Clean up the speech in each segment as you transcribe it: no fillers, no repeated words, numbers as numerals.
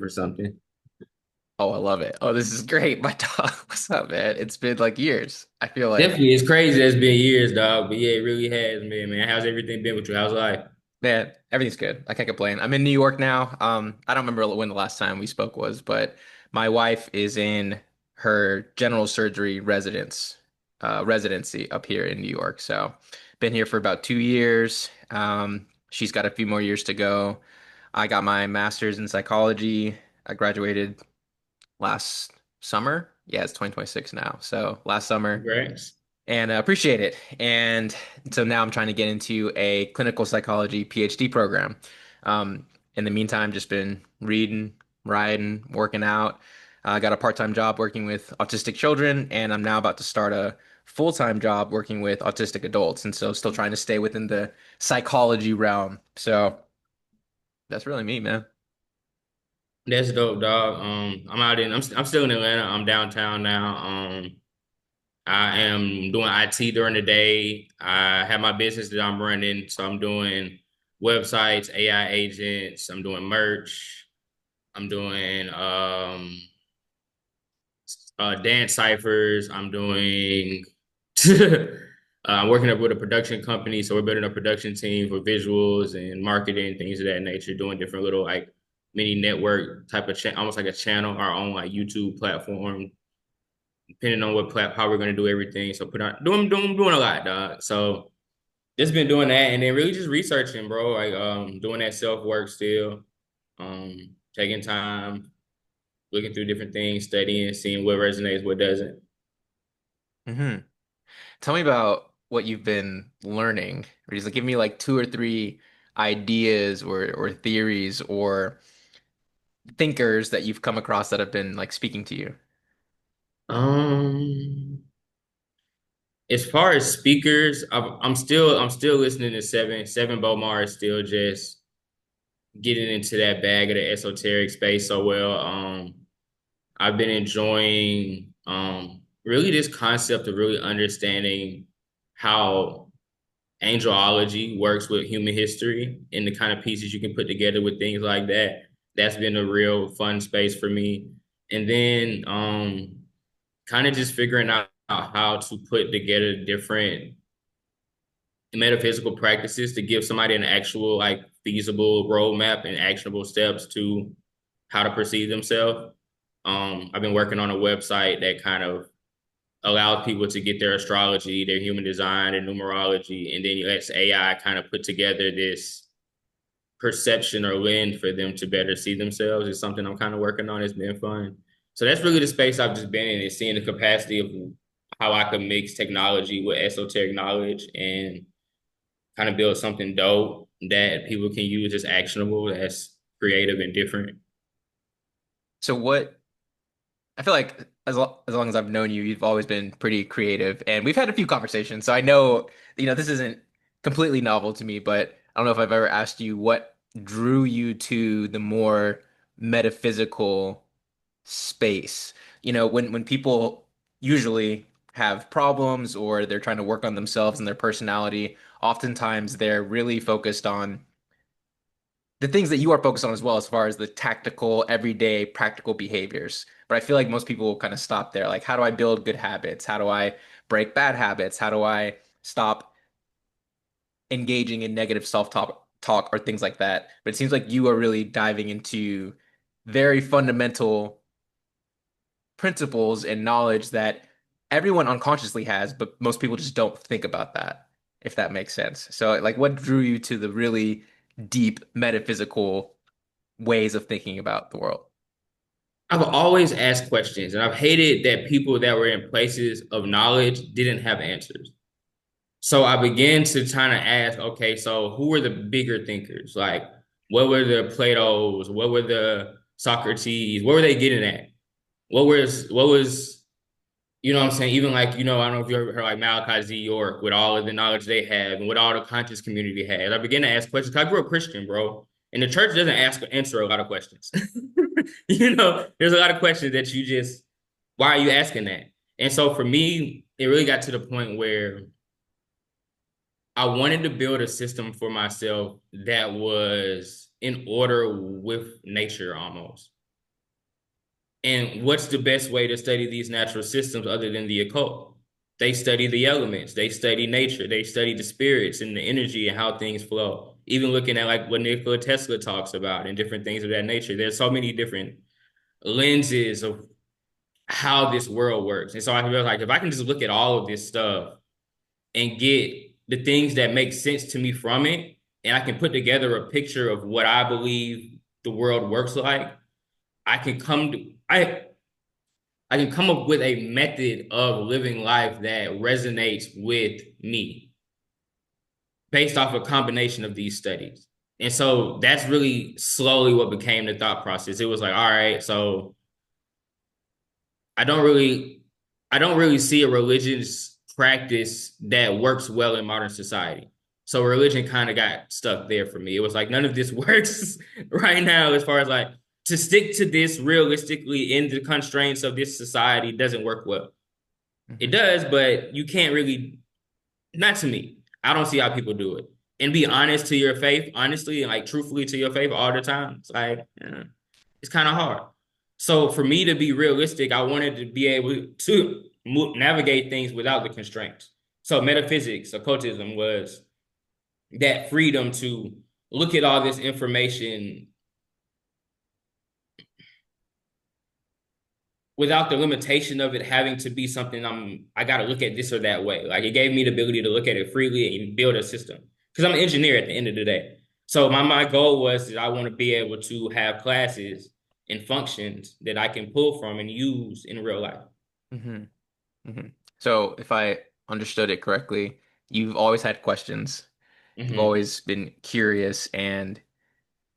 for something. Oh, I love it. Oh, this is great. My dog, what's up, man? It's been like years. I feel like, Definitely, it's crazy. It's been years, dog. But yeah, it really has been, man. How's everything been with you? How's life? man, everything's good. I can't complain. I'm in New York now. I don't remember when the last time we spoke was, but my wife is in her general surgery residency up here in New York. So, been here for about 2 years. She's got a few more years to go. I got my master's in psychology. I graduated last summer. Yeah, it's 2026 now. So last summer, Congrats. and appreciate it. And so now I'm trying to get into a clinical psychology PhD program. In the meantime, just been reading, writing, working out. I got a part-time job working with autistic children, and I'm now about to start a full-time job working with autistic adults. And so still trying to stay within the psychology realm. So that's really me, man. That's dope, dog. I'm still in Atlanta. I'm downtown now. I am doing IT during the day. I have my business that I'm running, so I'm doing websites, AI agents. I'm doing merch. I'm doing dance ciphers. I'm doing. I'm working up with a production company, so we're building a production team for visuals and marketing, things of that nature. Doing different little like mini network type of almost like a channel, our own like YouTube platform, depending on how we're gonna do everything. So doing a lot, dog. So just been doing that, and then really just researching, bro. Like doing that self work still, taking time, looking through different things, studying, seeing what resonates, what doesn't. hmm Tell me about what you've been learning. Or just like give me like two or three ideas or theories or thinkers that you've come across that have been like speaking to you. Um, as far as speakers, I'm still listening to Seven. Seven Bomar is still just getting into that bag of the esoteric space so well. I've been enjoying really this concept of really understanding how angelology works with human history and the kind of pieces you can put together with things like that. That's been a real fun space for me. And then kind of just figuring out how to put together different metaphysical practices to give somebody an actual like feasible roadmap and actionable steps to how to perceive themselves. I've been working on a website that kind of allows people to get their astrology, their human design, and numerology, and then lets AI kind of put together this perception or lens for them to better see themselves. Is something I'm kind of working on. It's been fun. So that's really the space I've just been in, is seeing the capacity of how I could mix technology with esoteric knowledge and kind of build something dope that people can use as actionable, that's creative and different. So what I feel like as long as I've known you, you've always been pretty creative, and we've had a few conversations. So I know, this isn't completely novel to me, but I don't know if I've ever asked you what drew you to the more metaphysical space. When people usually have problems or they're trying to work on themselves and their personality, oftentimes they're really focused on the things that you are focused on as well, as far as the tactical, everyday, practical behaviors. But I feel like most people will kind of stop there. Like, how do I build good habits? How do I break bad habits? How do I stop engaging in negative self-talk or things like that? But it seems like you are really diving into very fundamental principles and knowledge that everyone unconsciously has, but most people just don't think about that, if that makes sense. So, like, what drew you to the really deep metaphysical ways of thinking about the world? I've always asked questions, and I've hated that people that were in places of knowledge didn't have answers. So I began to kind of ask, okay, so who were the bigger thinkers? Like, what were the Plato's? What were the Socrates? What were they getting at? What was you know what I'm saying? Even like, I don't know if you ever heard like Malachi Z. York with all of the knowledge they have and what all the conscious community has. I began to ask questions. I grew up Christian, bro. And the church doesn't answer a lot of questions. There's a lot of questions that you just, why are you asking that? And so for me, it really got to the point where I wanted to build a system for myself that was in order with nature almost. And what's the best way to study these natural systems other than the occult? They study the elements, they study nature, they study the spirits and the energy and how things flow. Even looking at like what Nikola Tesla talks about and different things of that nature. There's so many different lenses of how this world works. And so I feel like if I can just look at all of this stuff and get the things that make sense to me from it, and I can put together a picture of what I believe the world works like, I can come to I can come up with a method of living life that resonates with me based off a combination of these studies. And so that's really slowly what became the thought process. It was like, all right, so I don't really I don't really see a religious practice that works well in modern society. So religion kind of got stuck there for me. It was like none of this works right now as far as like to stick to this realistically in the constraints of this society doesn't work well. It Mhm. does, but you can't really, not to me. I don't see how people do it. And be honest to your faith, honestly, and like truthfully to your faith all the time. It's like, it's kind of hard. So for me to be realistic, I wanted to be able to navigate things without the constraints. So metaphysics, occultism was that freedom to look at all this information without the limitation of it having to be something I got to look at this or that way. Like it gave me the ability to look at it freely and build a system because I'm an engineer at the end of the day. So my goal was that I want to be able to have classes and functions that I can pull from and use in real life. Mhm. Mhm. So, if I understood it correctly, you've always had questions. You've Hmm. always been curious, and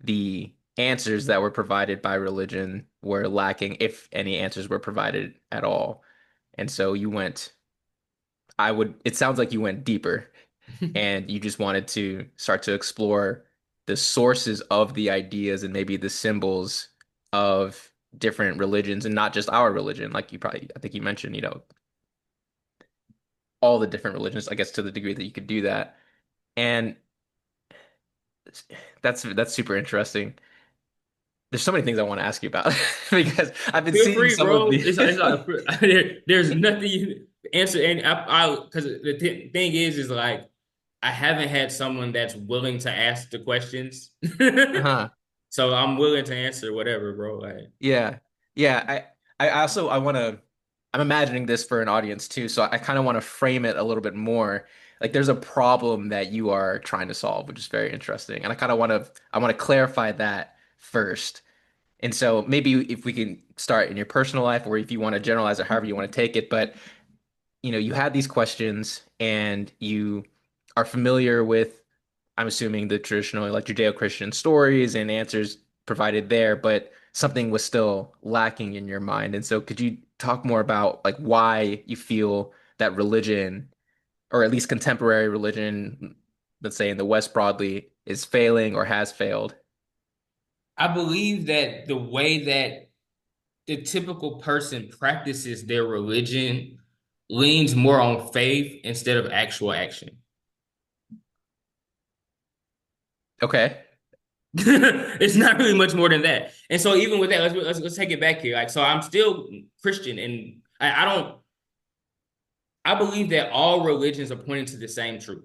the answers that were provided by religion were lacking, if any answers were provided at all. And so you went, it sounds like you went deeper and you just wanted to start to explore the sources of the ideas and maybe the symbols of different religions and not just our religion. Like I think you mentioned, all the different religions, I guess to the degree that you could do that. And that's super interesting. There's so many things I want to ask you about because I've been Feel seeing free, some of bro. the It's like there's nothing you answer, and I because the thing is like I haven't had someone that's willing to ask the questions. uh-huh. So I'm willing to answer whatever, bro. Like, Yeah. Yeah, I also I want to I'm imagining this for an audience too, so I kind of want to frame it a little bit more. Like there's a problem that you are trying to solve, which is very interesting. And I want to clarify that first. And so maybe if we can start in your personal life or if you want to generalize it however you want to take it, but you had these questions and you are familiar with, I'm assuming, the traditional like Judeo-Christian stories and answers provided there, but something was still lacking in your mind. And so could you talk more about like why you feel that religion, or at least contemporary religion, let's say in the West broadly, is failing or has failed? I believe that the way that the typical person practices their religion leans more on faith instead of actual action. Okay. It's not really much more than that. And so even with that, let's take it back here. Like, so I'm still Christian, and I don't. I believe that all religions are pointing to the same truth.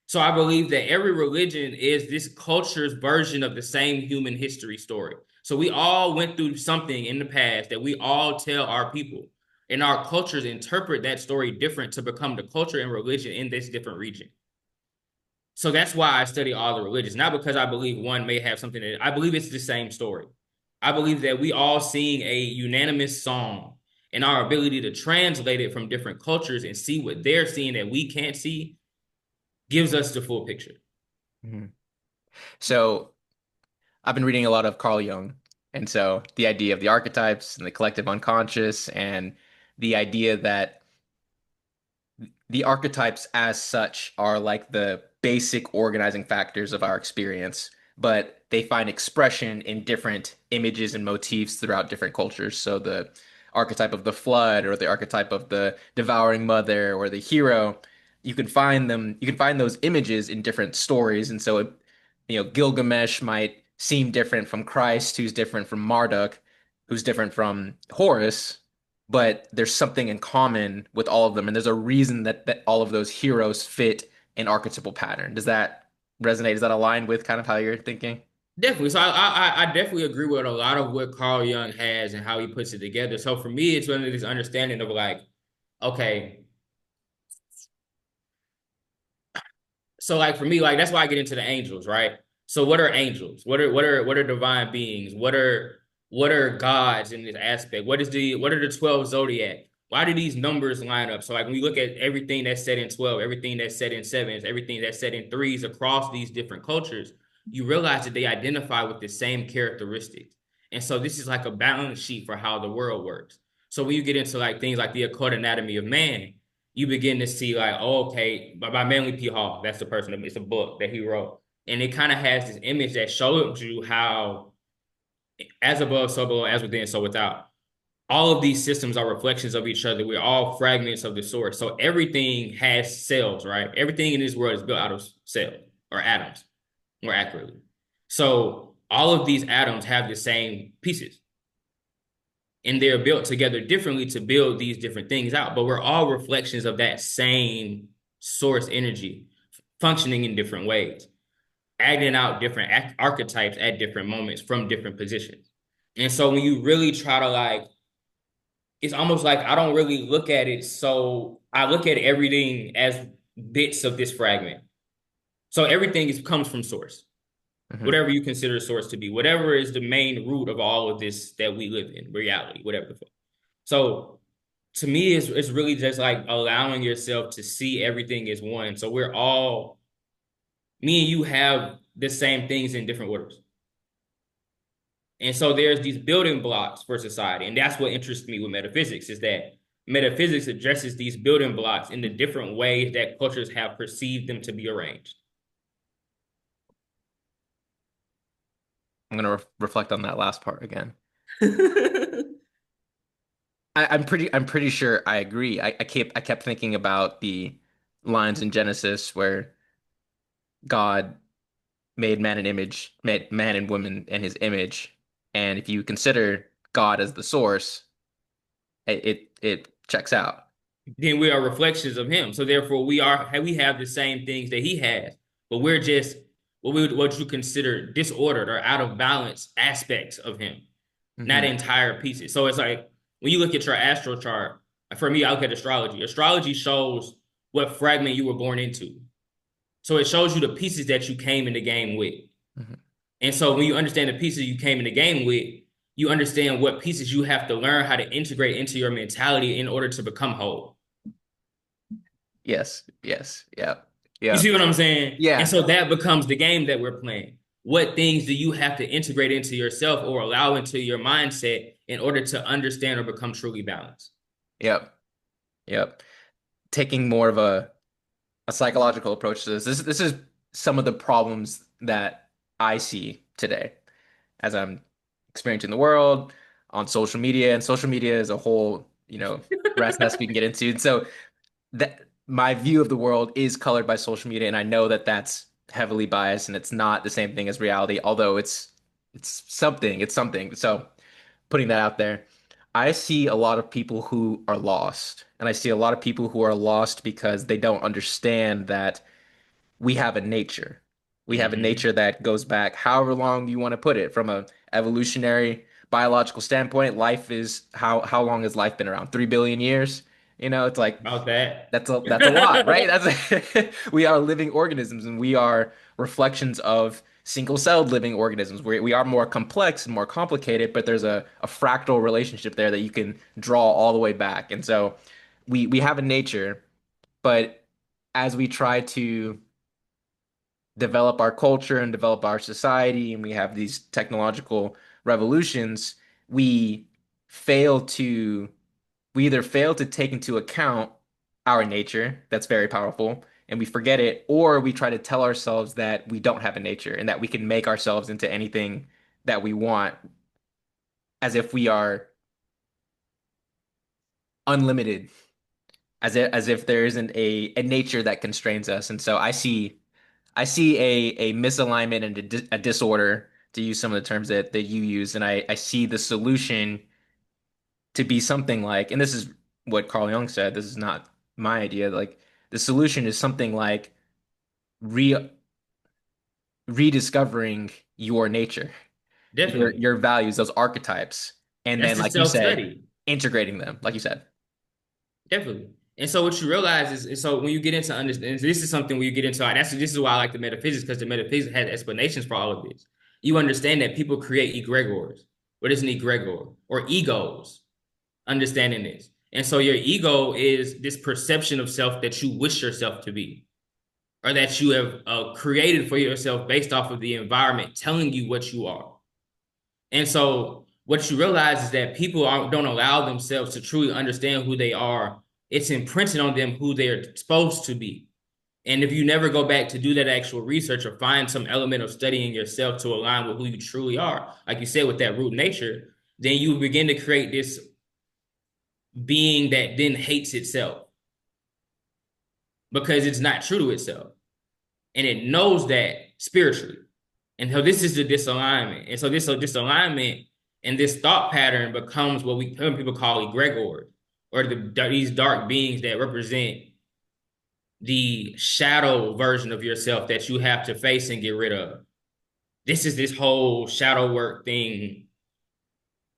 So I believe that every religion is this culture's version of the same human history story. So we all went through something in the past that we all tell our people, and our cultures interpret that story different to become the culture and religion in this different region. So that's why I study all the religions, not because I believe one may have something that I believe it's the same story. I believe that we all sing a unanimous song, and our ability to translate it from different cultures and see what they're seeing that we can't see gives us the full picture. Mhm. So I've been reading a lot of Carl Jung, and so the idea of the archetypes and the collective unconscious, and the idea that the archetypes as such are like the basic organizing factors of our experience, but they find expression in different images and motifs throughout different cultures. So the archetype of the flood or the archetype of the devouring mother or the hero, you can find those images in different stories. And so Gilgamesh might seem different from Christ, who's different from Marduk, who's different from Horus, but there's something in common with all of them, and there's a reason that all of those heroes fit an archetypal pattern. Does that resonate? Does that align with kind of how you're thinking? Definitely. So I definitely agree with a lot of what Carl Jung has and how he puts it together. So for me, it's really this understanding of like, okay, so like for me, like that's why I get into the angels, right? So what are angels? What are divine beings? What are gods in this aspect? What are the 12 zodiac? Why do these numbers line up? So like when we look at everything that's set in 12, everything that's set in sevens, everything that's set in threes across these different cultures, you realize that they identify with the same characteristics. And so this is like a balance sheet for how the world works. So when you get into like things like the occult anatomy of man, you begin to see like, oh, okay, by Manly P. Hall, that's the person. It's a book that he wrote, and it kind of has this image that shows you how, as above, so below, as within, so without. All of these systems are reflections of each other. We're all fragments of the source. So everything has cells, right? Everything in this world is built out of cells or atoms, more accurately. So all of these atoms have the same pieces and they're built together differently to build these different things out. But we're all reflections of that same source energy functioning in different ways, acting out different archetypes at different moments from different positions. And so when you really try to like, it's almost like I don't really look at it. So I look at everything as bits of this fragment. So everything comes from source, Hmm. whatever you consider source to be, whatever is the main root of all of this that we live in, reality, whatever the fuck. So to me, it's really just like allowing yourself to see everything as one. So we're all, me and you have the same things in different orders. And so there's these building blocks for society. And that's what interests me with metaphysics is that metaphysics addresses these building blocks in the different ways that cultures have perceived them to be arranged. I'm gonna reflect on that last part again. I'm pretty sure I agree. I kept thinking about the lines in Genesis where God made man and image, made man and woman in his image. And if you consider God as the source, it checks out. Then we are reflections of him. So therefore we have the same things that he has, but we're just what you consider disordered or out of balance aspects of him, not Hmm. entire pieces. So it's like when you look at your astral chart, for me, I look at astrology. Astrology shows what fragment you were born into. So it shows you the pieces that you came in the game with. Hmm. And so when you understand the pieces you came in the game with, you understand what pieces you have to learn how to integrate into your mentality in order to become whole. Yes, yes, yeah, You yeah, see what I'm saying? And yeah, so that becomes the game that we're playing. What things do you have to integrate into yourself or allow into your mindset in order to understand or become truly balanced? yep, yep. Taking more of a psychological approach to this. This is some of the problems that I see today as I'm experiencing the world on social media, and social media is a whole, rat's nest we can get into. And so that my view of the world is colored by social media, and I know that that's heavily biased, and it's not the same thing as reality, although it's something, it's something. So putting that out there, I see a lot of people who are lost, and I see a lot of people who are lost because they don't understand that we have a nature. We have a Mm-hmm. nature that goes back however long you want to put it. From a evolutionary biological standpoint, life is how long has life been around? 3 billion years? It's like About that. that's a lot, right? We are living organisms and we are reflections of single-celled living organisms. We are more complex and more complicated, but there's a fractal relationship there that you can draw all the way back. And so we have a nature, but as we try to develop our culture and develop our society, and we have these technological revolutions, we fail to we either fail to take into account our nature, that's very powerful, and we forget it, or we try to tell ourselves that we don't have a nature and that we can make ourselves into anything that we want as if we are unlimited, as if there isn't a nature that constrains us. And so I see a misalignment and a disorder to use some of the terms that you use, and I see the solution to be something like, and this is what Carl Jung said, this is not my idea, like the solution is something like re rediscovering your nature, Definitely. your values, those archetypes, and That's then the like you said, self-study. integrating them, like you said. Definitely. And so what you realize is, and so when you get into understanding, this is something where you get into, this is why I like the metaphysics, because the metaphysics has explanations for all of this. You understand that people create egregores. What is an egregore? Or egos, understanding this. And so your ego is this perception of self that you wish yourself to be, or that you have created for yourself based off of the environment telling you what you are. And so what you realize is that people don't allow themselves to truly understand who they are. It's imprinted on them who they're supposed to be. And if you never go back to do that actual research or find some element of studying yourself to align with who you truly are, like you said, with that root nature, then you begin to create this being that then hates itself because it's not true to itself. And it knows that spiritually. And so this is the disalignment. And so this disalignment and this thought pattern becomes what some people call egregores, or these dark beings that represent the shadow version of yourself that you have to face and get rid of. This is this whole shadow work thing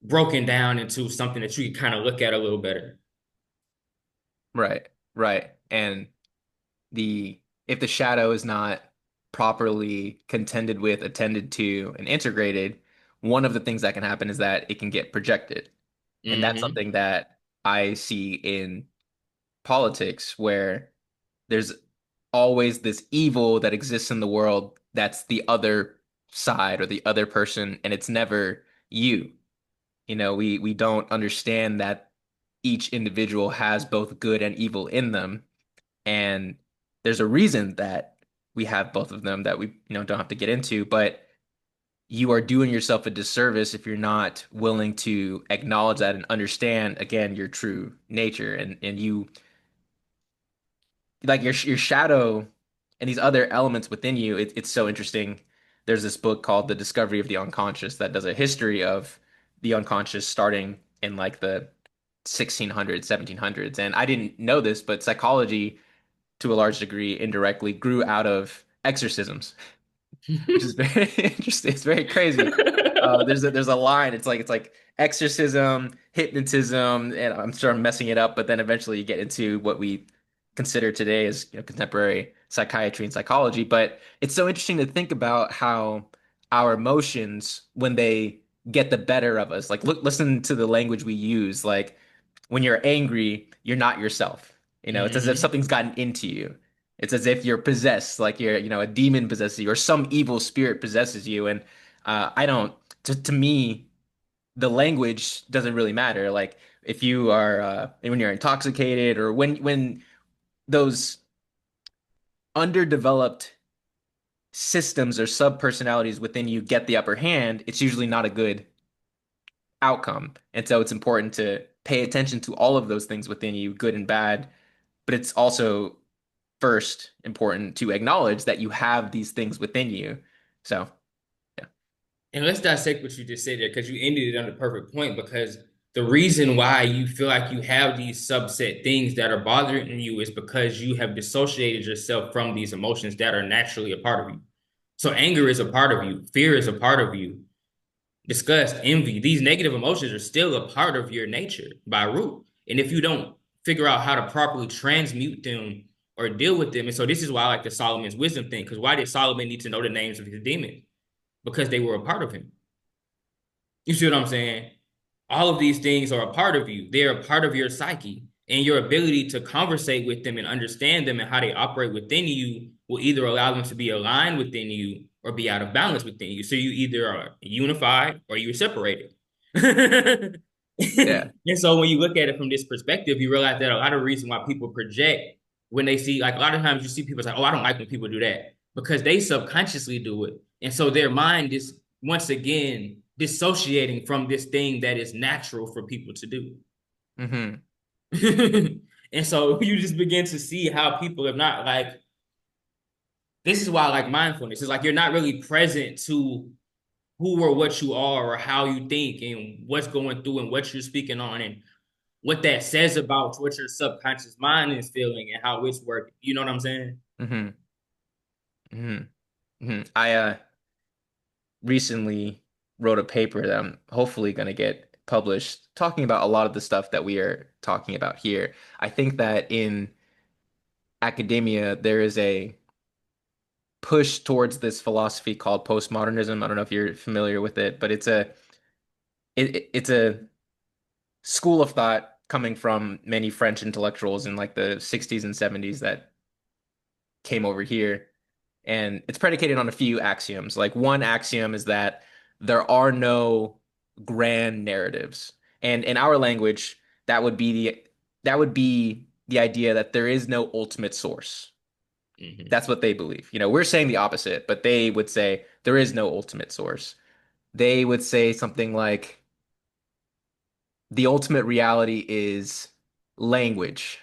broken down into something that you can kind of look at a little better. Right, right. And the if the shadow is not properly contended with, attended to, and integrated, one of the things that can happen is that it can get projected. And that's Mm-hmm. something that I see in politics where there's always this evil that exists in the world that's the other side or the other person, and it's never you. We don't understand that each individual has both good and evil in them, and there's a reason that we have both of them that we don't have to get into, but you are doing yourself a disservice if you're not willing to acknowledge that and understand again your true nature and you like your shadow and these other elements within you. It's so interesting. There's this book called The Discovery of the Unconscious that does a history of the unconscious starting in like the 1600s, 1700s. And I didn't know this, but psychology to a large degree indirectly grew out of exorcisms, which is very interesting. It's very crazy. There's a line. It's like exorcism, hypnotism, and I'm sure I'm messing it up, but then eventually you get into what we consider today as contemporary psychiatry and psychology. But it's so interesting to think about how our emotions, when they get the better of us, like listen to the language we use. Like when you're angry, you're not yourself. It's as if Mm-hmm. something's gotten into you. It's as if you're possessed, like a demon possesses you or some evil spirit possesses you. And I don't, to me, the language doesn't really matter. Like if you are, when you're intoxicated or when those underdeveloped systems or sub-personalities within you get the upper hand, it's usually not a good outcome. And so it's important to pay attention to all of those things within you, good and bad. But it's also first important to acknowledge that you have these things within you. So, yeah. And let's dissect what you just said there, because you ended it on the perfect point. Because the reason why you feel like you have these subset things that are bothering you is because you have dissociated yourself from these emotions that are naturally a part of you. So anger is a part of you, fear is a part of you, disgust, envy, these negative emotions are still a part of your nature by root. And if you don't figure out how to properly transmute them or deal with them, and so this is why I like the Solomon's wisdom thing, because why did Solomon need to know the names of his demons? Because they were a part of him. You see what I'm saying? All of these things are a part of you. They're a part of your psyche. And your ability to conversate with them and understand them and how they operate within you will either allow them to be aligned within you or be out of balance within you. So you either are unified or you're separated. Yeah. And so when you look at it from this perspective, you realize that a lot of reason why people project when they see, like a lot of times you see people say, oh, I don't like when people do that because they subconsciously do it. And so their mind is once again dissociating from this thing that is natural for people to do. Hmm. And so you just begin to see how people have not this is why I like mindfulness. It's like you're not really present to who or what you are or how you think and what's going through and what you're speaking on and what that says about what your subconscious mind is feeling and how it's working. You know what I'm saying? Hmm. Hmm. I recently wrote a paper that I'm hopefully going to get published talking about a lot of the stuff that we are talking about here. I think that in academia, there is a push towards this philosophy called postmodernism. I don't know if you're familiar with it, but it's a school of thought coming from many French intellectuals in like the 60s and 70s that came over here. And it's predicated on a few axioms. Like one axiom is that there are no grand narratives. And in our language, that would be the idea that there is no ultimate source. Hmm. That's what they believe. We're saying the opposite, but they would say there is no ultimate source. They would say something like the ultimate reality is language,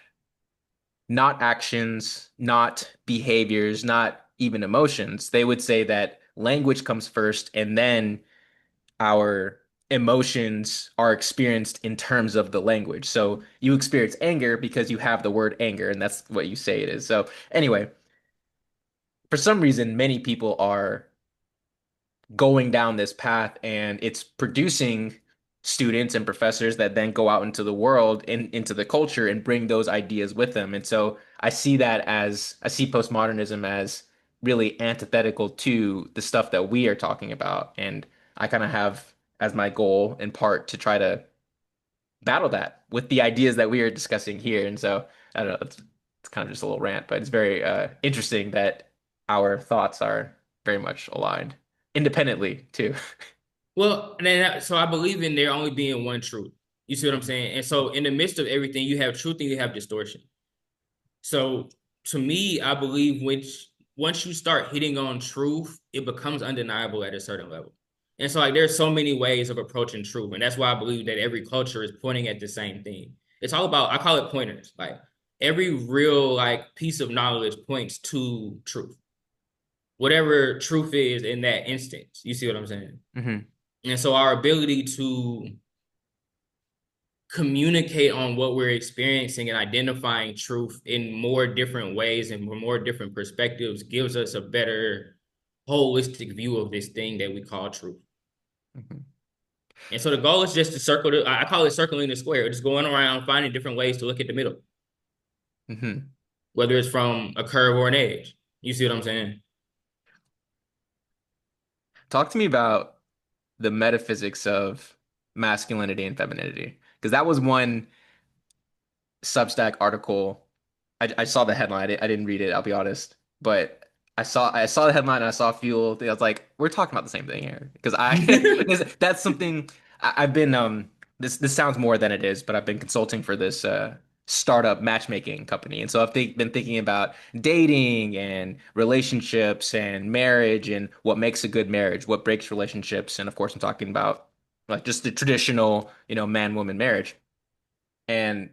not actions, not behaviors, not even emotions. They would say that language comes first and then our emotions are experienced in terms of the language. So you experience anger because you have the word anger, and that's what you say it is. So, anyway, for some reason, many people are going down this path and it's producing students and professors that then go out into the world and into the culture and bring those ideas with them. And so I see postmodernism as really antithetical to the stuff that we are talking about. And I kind of have as my goal in part to try to battle that with the ideas that we are discussing here. And so I don't know, it's kind of just a little rant, but it's very interesting that our thoughts are very much aligned independently too. Well, and then so I believe in there only being one truth. You see what I'm saying? And so in the midst of everything, you have truth and you have distortion. So to me, I believe which once you start hitting on truth, it becomes undeniable at a certain level. And so like there's so many ways of approaching truth. And that's why I believe that every culture is pointing at the same thing. It's all about, I call it pointers. Like every real like piece of knowledge points to truth. Whatever truth is in that instance. You see what I'm saying? Hmm. And so our ability to communicate on what we're experiencing and identifying truth in more different ways and from more different perspectives gives us a better holistic view of this thing that we call truth. Hmm. And so the goal is just to circle the, I call it circling the square, just going around finding different ways to look at the middle, Hmm. whether it's from a curve or an edge. You see what I'm saying? Talk to me about the metaphysics of masculinity and femininity, because that was one Substack article. I saw the headline. I didn't read it, I'll be honest. But I saw the headline and I saw fuel. I was like, we're talking about the same thing here. Because because that's something I've been this sounds more than it is, but I've been consulting for this startup matchmaking company. And so been thinking about dating and relationships and marriage and what makes a good marriage, what breaks relationships. And of course I'm talking about like just the traditional, man-woman marriage. And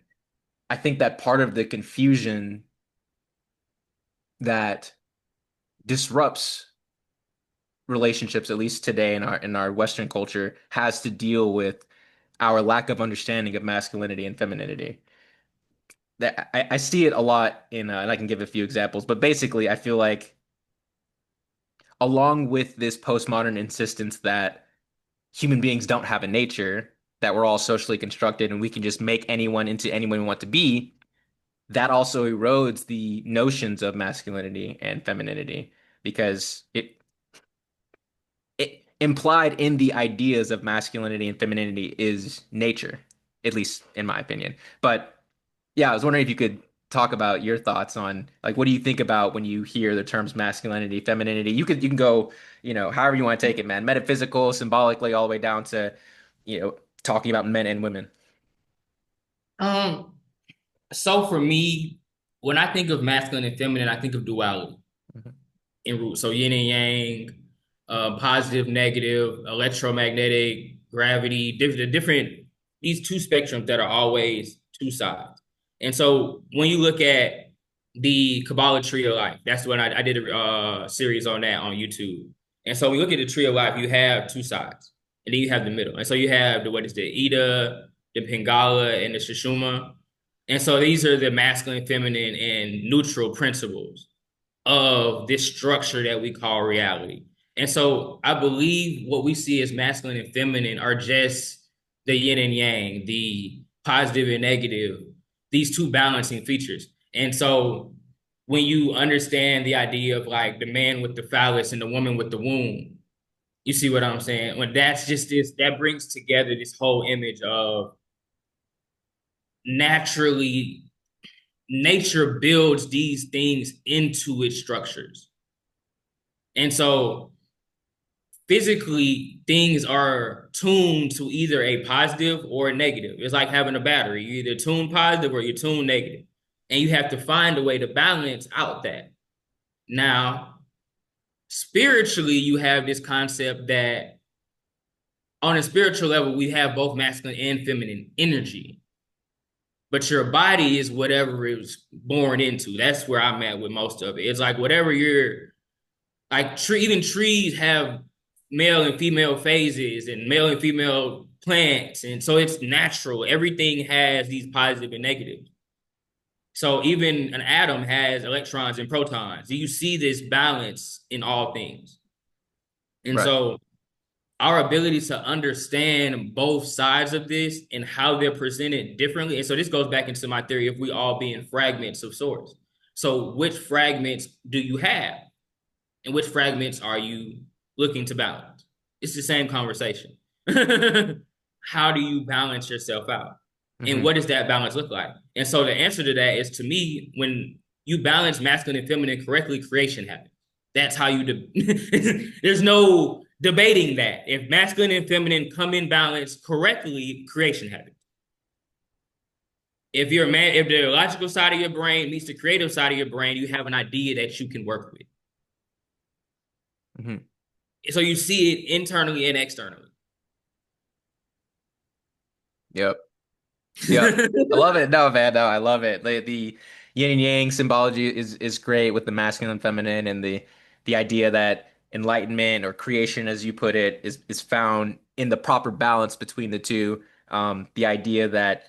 I think that part of the confusion that disrupts relationships, at least today in our Western culture, has to deal with our lack of understanding of masculinity and femininity. That I see it a lot and I can give a few examples, but basically, I feel like along with this postmodern insistence that human beings don't have a nature, that we're all socially constructed and we can just make anyone into anyone we want to be, that also erodes the notions of masculinity and femininity because it implied in the ideas of masculinity and femininity is nature, at least in my opinion. But yeah, I was wondering if you could talk about your thoughts on like what do you think about when you hear the terms masculinity, femininity? You can go, however you want to take it, man. Metaphysical, symbolically, all the way down to, talking about men and women. um, so for me, when I think of masculine and feminine, I think of duality. Mhm. In root. So yin and yang, positive, negative, electromagnetic, gravity, different these two spectrums that are always two sides. And so when you look at the Kabbalah tree of life, that's when I did a series on that on YouTube. And so we look at the tree of life, you have two sides, and then you have the middle. And so you have the what is the Ida, the Pingala, and the Shishuma. And so these are the masculine, feminine, and neutral principles of this structure that we call reality. And so I believe what we see as masculine and feminine are just the yin and yang, the positive and negative, these two balancing features. And so when you understand the idea of like the man with the phallus and the woman with the womb, you see what I'm saying? When that's just this, that brings together this whole image of naturally, nature builds these things into its structures. And so physically, things are tuned to either a positive or a negative. It's like having a battery. You either tune positive or you tune negative. And you have to find a way to balance out that. Now, spiritually, you have this concept that on a spiritual level, we have both masculine and feminine energy. But your body is whatever it was born into. That's where I'm at with most of it. It's like whatever you're like even trees have male and female phases and male and female plants. And so it's natural. Everything has these positive and negatives. So even an atom has electrons and protons. You see this balance in all things. And Right. so our ability to understand both sides of this and how they're presented differently. And so this goes back into my theory of we all being fragments of sorts. So which fragments do you have? And which fragments are you looking to balance? It's the same conversation. How do you balance yourself out? And Hmm. what does that balance look like? And so the answer to that is to me, when you balance masculine and feminine correctly, creation happens. That's how you there's no debating that. If masculine and feminine come in balance correctly, creation happens. If you're a man, if the logical side of your brain meets the creative side of your brain, you have an idea that you can work with. Hmm. So you see it internally and externally. Yep. Yep. I love it. No, man, no, I love it. The yin and yang symbology is great with the masculine and feminine and the idea that enlightenment or creation, as you put it, is found in the proper balance between the two. The idea that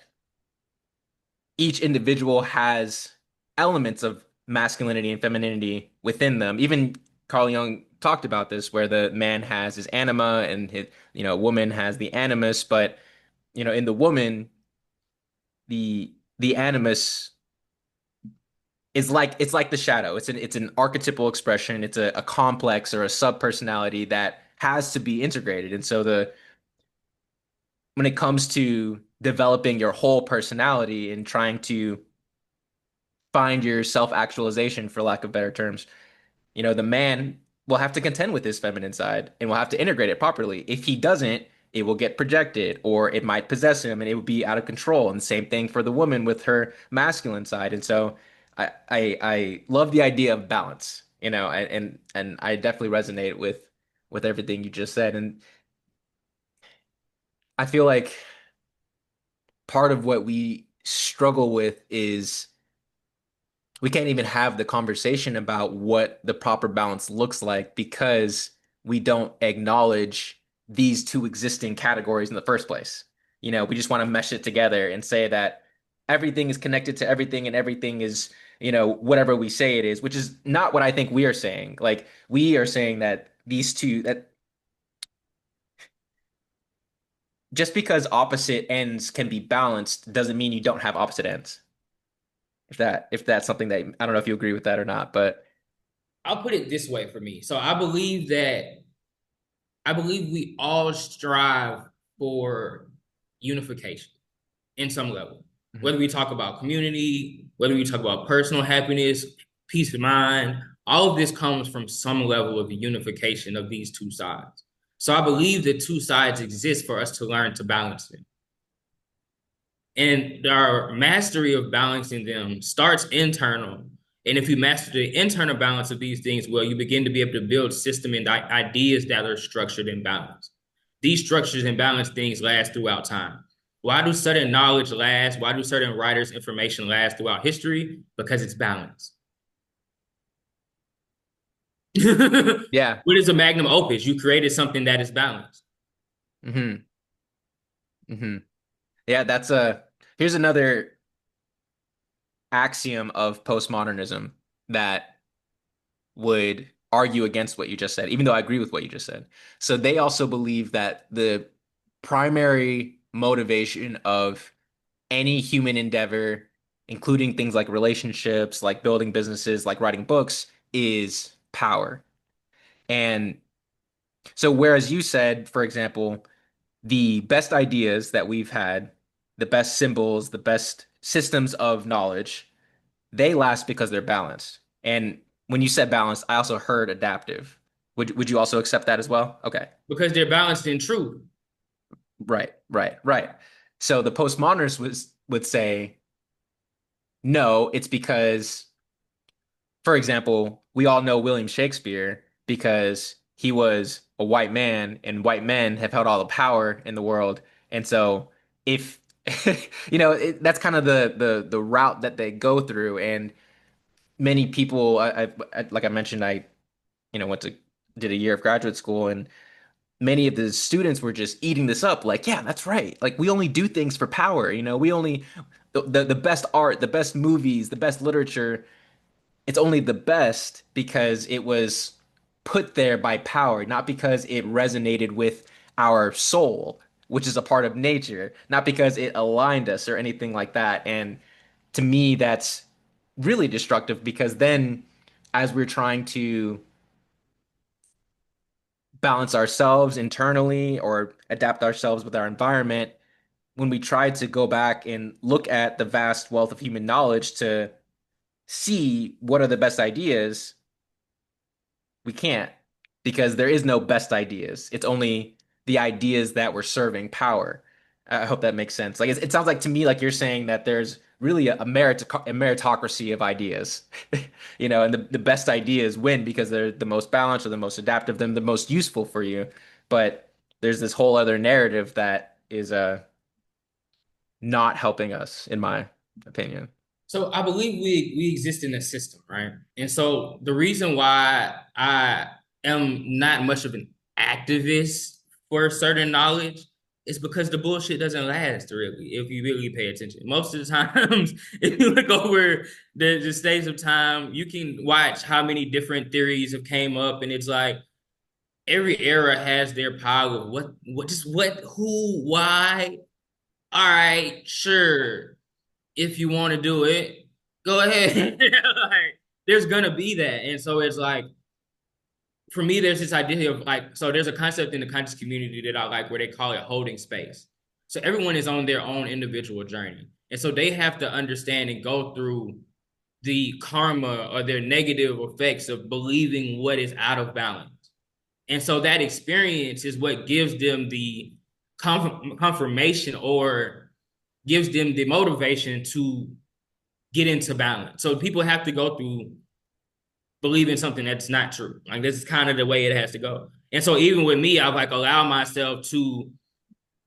each individual has elements of masculinity and femininity within them. Even Carl Jung talked about this, where the man has his anima and his, woman has the animus, but in the woman, the animus is like it's like the shadow. It's an archetypal expression. It's a complex or a sub personality that has to be integrated. And so the when it comes to developing your whole personality and trying to find your self-actualization, for lack of better terms, the man will have to contend with his feminine side and will have to integrate it properly. If he doesn't, it will get projected or it might possess him and it will be out of control. And same thing for the woman with her masculine side. And so I love the idea of balance, and I definitely resonate with everything you just said. And I feel like part of what we struggle with is we can't even have the conversation about what the proper balance looks like because we don't acknowledge these two existing categories in the first place. We just want to mesh it together and say that everything is connected to everything and everything is, whatever we say it is, which is not what I think we are saying. Like we are saying that these two, that just because opposite ends can be balanced doesn't mean you don't have opposite ends. If that's something that I don't know if you agree with that or not, but I'll put it this way for me. So I believe we all strive for unification in some level. Mhm. Whether we talk about community, whether we talk about personal happiness, peace of mind, all of this comes from some level of the unification of these two sides. So I believe that two sides exist for us to learn to balance them. And our mastery of balancing them starts internal. And if you master the internal balance of these things, well, you begin to be able to build system and ideas that are structured and balanced. These structures and balanced things last throughout time. Why do certain knowledge last? Why do certain writers' information last throughout history? Because it's balanced. Yeah. What is a magnum opus? You created something that is balanced. Hmm. Hmm. Yeah, that's a here's another axiom of postmodernism that would argue against what you just said, even though I agree with what you just said. So they also believe that the primary motivation of any human endeavor, including things like relationships, like building businesses, like writing books, is power. And so, whereas you said, for example, the best ideas that we've had, the best symbols, the best systems of knowledge, they last because they're balanced. And when you said balanced, I also heard adaptive. Would you also accept that as well? Okay. Because they're balanced in truth. Right, right, right. So the postmodernists would say, no, it's because, for example, we all know William Shakespeare because he was a white man and white men have held all the power in the world. And so if that's kind of the route that they go through. And many people, like I mentioned, I went to did a year of graduate school, and many of the students were just eating this up. Like, yeah, that's right. Like, we only do things for power. We only the best art, the best movies, the best literature. It's only the best because it was put there by power, not because it resonated with our soul, which is a part of nature, not because it aligned us or anything like that. And to me, that's really destructive because then, as we're trying to balance ourselves internally or adapt ourselves with our environment, when we try to go back and look at the vast wealth of human knowledge to see what are the best ideas, we can't because there is no best ideas. It's only the ideas that were serving power. I hope that makes sense. Like it sounds like to me like you're saying that there's really a meritocracy of ideas, and the best ideas win because they're the most balanced or the most adaptive, then the most useful for you. But there's this whole other narrative that is not helping us, in my opinion. So I believe we exist in a system, right? And so the reason why I am not much of an activist for certain knowledge is because the bullshit doesn't last really if you really pay attention. Most of the times, if you look over the states of time, you can watch how many different theories have came up, and it's like every era has their pile of who, why. All right, sure, if you want to do it, go ahead. Like, there's gonna be that. And so it's like, for me, there's this idea of like, so there's a concept in the conscious community that I like where they call it holding space. So everyone is on their own individual journey. And so they have to understand and go through the karma or their negative effects of believing what is out of balance. And so that experience is what gives them the confirmation or gives them the motivation to get into balance. So people have to go through believing something that's not true. Like this is kind of the way it has to go. And so even with me, I've like allowed myself to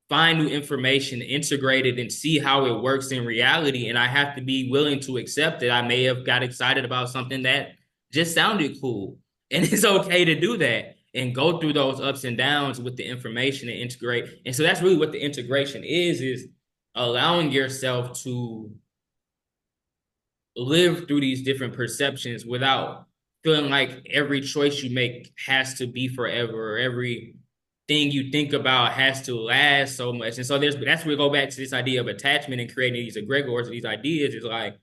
find new information, integrate it, and see how it works in reality. And I have to be willing to accept that I may have got excited about something that just sounded cool. And it's okay to do that and go through those ups and downs with the information and integrate. And so that's really what the integration is allowing yourself to live through these different perceptions without feeling like every choice you make has to be forever or every thing you think about has to last so much. And so that's where we go back to this idea of attachment and creating these egregores, these ideas is like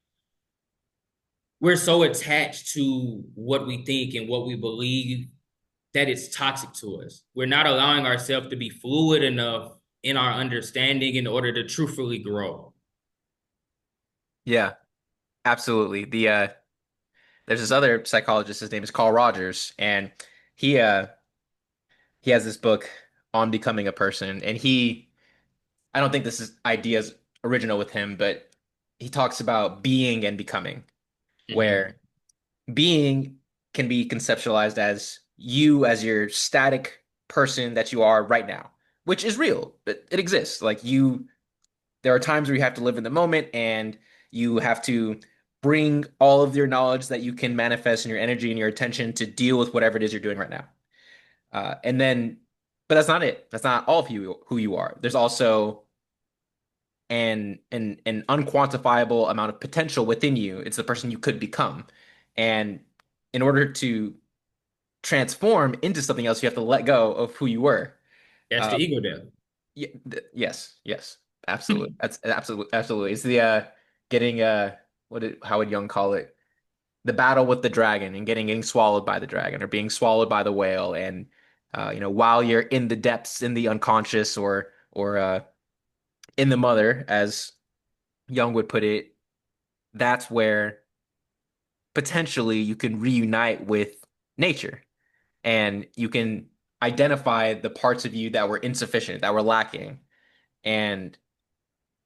we're so attached to what we think and what we believe that it's toxic to us. We're not allowing ourselves to be fluid enough in our understanding in order to truthfully grow. Yeah, absolutely. There's this other psychologist, his name is Carl Rogers, and he uh he has this book on becoming a person, and I don't think this is ideas original with him, but he talks about being and becoming, Mm-hmm. where being can be conceptualized as you as your static person that you are right now, which is real. It exists. Like there are times where you have to live in the moment and you have to bring all of your knowledge that you can manifest and your energy and your attention to deal with whatever it is you're doing right now. And then, but that's not it. That's not all of you who you are. There's also an unquantifiable amount of potential within you. It's the person you could become. And in order to transform into something else, you have to let go of who you were. That's the Uh, ego death. yes, yes, absolutely. That's absolutely, absolutely. It's the getting how would Jung call it? The battle with the dragon and getting swallowed by the dragon or being swallowed by the whale. And while you're in the depths, in the unconscious, or in the mother, as Jung would put it, that's where potentially you can reunite with nature and you can identify the parts of you that were insufficient, that were lacking. And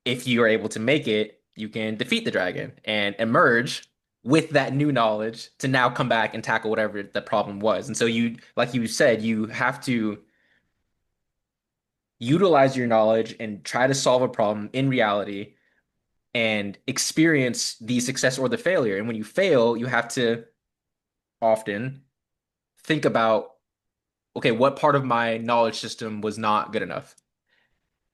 if you are able to make it, you can defeat the dragon and emerge with that new knowledge to now come back and tackle whatever the problem was. And so you, like you said, you have to utilize your knowledge and try to solve a problem in reality and experience the success or the failure. And when you fail, you have to often think about, okay, what part of my knowledge system was not good enough?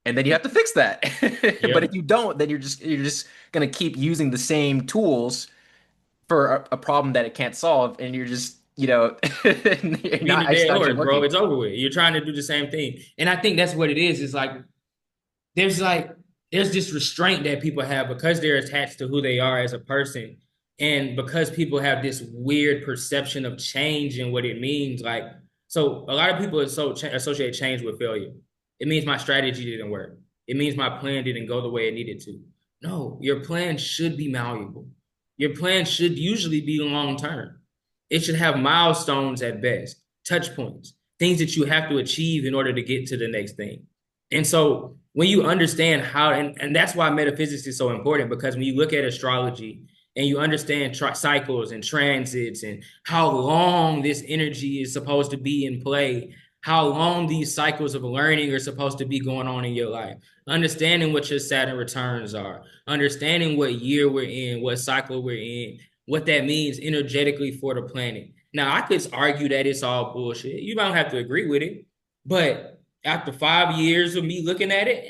And then you have to fix that. But if Yep. you don't, then you're just gonna keep using the same tools for a problem that it can't solve, and you're just, you're Being not a it's dead not actually horse, bro. working. It's over with. You're trying to do the same thing. And I think that's what it is. It's there's like there's this restraint that people have because they're attached to who they are as a person. And because people have this weird perception of change and what it means. So a lot of people associate change with failure. It means my strategy didn't work. It means my plan didn't go the way it needed to. No, your plan should be malleable. Your plan should usually be long term. It should have milestones at best, touch points, things that you have to achieve in order to get to the next thing. And so when you understand how, and that's why metaphysics is so important, because when you look at astrology and you understand cycles and transits and how long this energy is supposed to be in play, how long these cycles of learning are supposed to be going on in your life, understanding what your Saturn returns are, understanding what year we're in, what cycle we're in, what that means energetically for the planet. Now, I could argue that it's all bullshit. You don't have to agree with it, but after 5 years of me looking at it,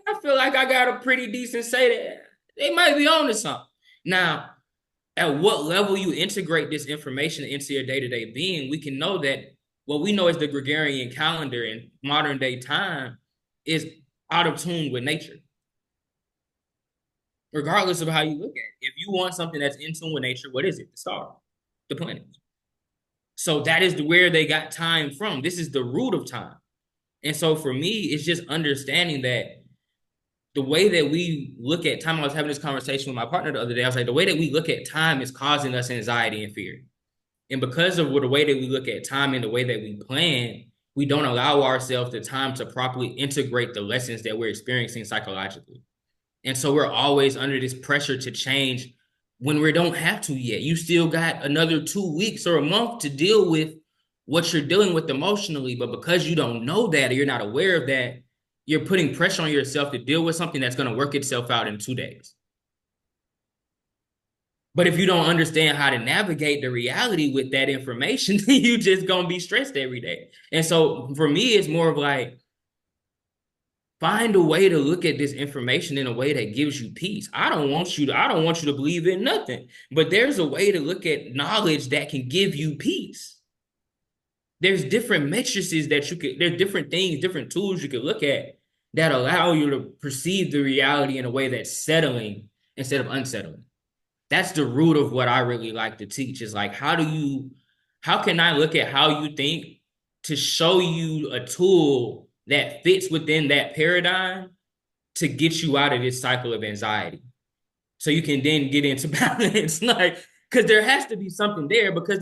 I feel like I got a pretty decent say that they might be on to something. Now, at what level you integrate this information into your day-to-day being, we can know that what we know as the Gregorian calendar in modern day time is out of tune with nature, regardless of how you look at it. If you want something that's in tune with nature, what is it? The star, the planet. So that is where they got time from. This is the root of time. And so for me, it's just understanding that the way that we look at time, I was having this conversation with my partner the other day. I was like, the way that we look at time is causing us anxiety and fear. And because of the way that we look at time and the way that we plan, we don't allow ourselves the time to properly integrate the lessons that we're experiencing psychologically. And so we're always under this pressure to change when we don't have to yet. You still got another 2 weeks or a month to deal with what you're dealing with emotionally. But because you don't know that or you're not aware of that, you're putting pressure on yourself to deal with something that's going to work itself out in 2 days. But if you don't understand how to navigate the reality with that information, then you just gonna be stressed every day. And so for me, it's more of like find a way to look at this information in a way that gives you peace. I don't want you to believe in nothing, but there's a way to look at knowledge that can give you peace. There's different matrices there's different things, different tools you could look at that allow you to perceive the reality in a way that's settling instead of unsettling. That's the root of what I really like to teach is like, how can I look at how you think to show you a tool that fits within that paradigm to get you out of this cycle of anxiety? So you can then get into balance. Like, because there has to be something there because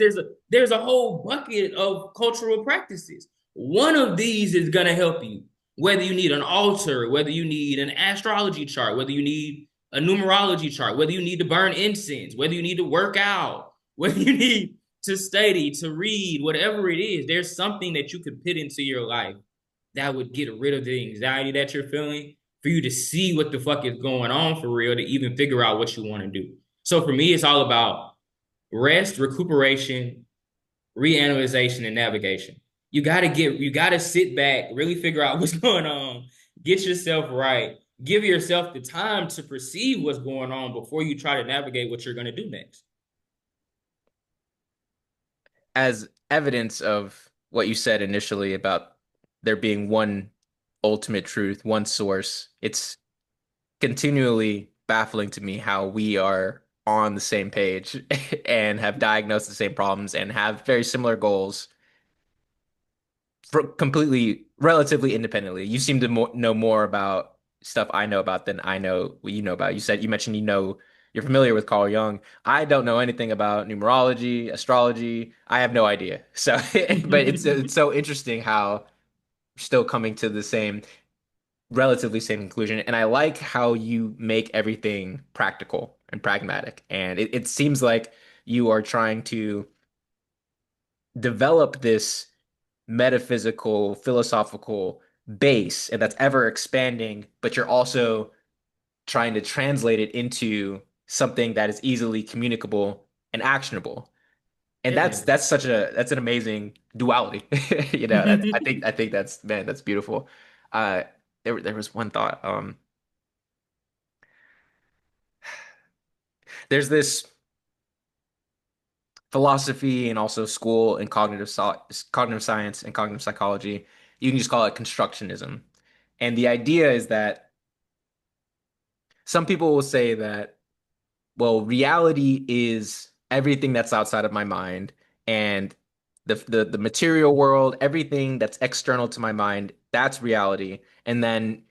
there's a whole bucket of cultural practices. One of these is gonna help you, whether you need an altar, whether you need an astrology chart, whether you need a numerology chart, whether you need to burn incense, whether you need to work out, whether you need to study, to read, whatever it is, there's something that you could put into your life that would get rid of the anxiety that you're feeling for you to see what the fuck is going on for real to even figure out what you want to do. So for me, it's all about rest, recuperation, reanalyzation, and navigation. You gotta sit back, really figure out what's going on, get yourself right, give yourself the time to perceive what's going on before you try to navigate what you're gonna do next. As evidence of what you said initially about there being one ultimate truth, one source, it's continually baffling to me how we are on the same page and have diagnosed the same problems and have very similar goals for completely, relatively independently. You seem to know more about stuff I know about than I know what you know about. You mentioned you're familiar with Carl Jung. I don't know anything about numerology, astrology. I have no idea. So, but it's so interesting how we're still coming to the same, relatively same conclusion. And I like how you make everything practical and pragmatic. And it seems like you are trying to develop this metaphysical, philosophical base, and that's ever expanding, but you're also trying to translate it into something that is easily communicable and actionable. And Definitely. that's an amazing duality. You know, I think that's man, that's beautiful. Uh there was one thought. There's this philosophy and also school in cognitive science and cognitive psychology. You can just call it constructionism. And the idea is that some people will say that, well, reality is everything that's outside of my mind, and the material world, everything that's external to my mind, that's reality. And then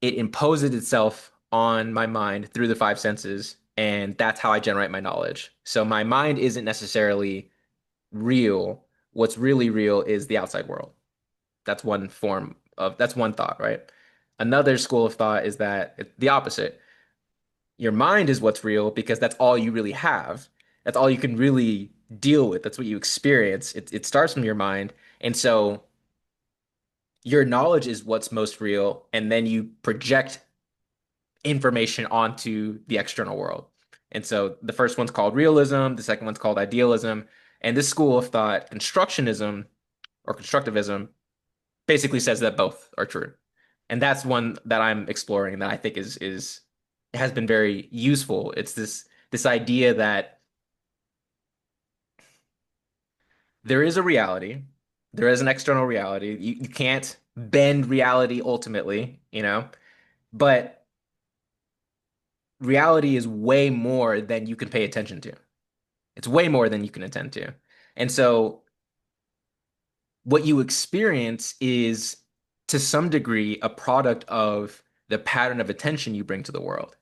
it imposes itself on my mind through the five senses, and that's how I generate my knowledge. So my mind isn't necessarily real. What's really real is the outside world. That's one thought, right? Another school of thought is that the opposite. Your mind is what's real because that's all you really have. That's all you can really deal with. That's what you experience. It starts from your mind. And so your knowledge is what's most real. And then you project information onto the external world. And so the first one's called realism, the second one's called idealism. And this school of thought, constructionism or constructivism, basically says that both are true. And that's one that I'm exploring that I think is has been very useful. It's this idea that there is a reality, there is an external reality. You can't bend reality ultimately, you know, but reality is way more than you can pay attention to. It's way more than you can attend to. And so what you experience is to some degree a product of the pattern of attention you bring to the world.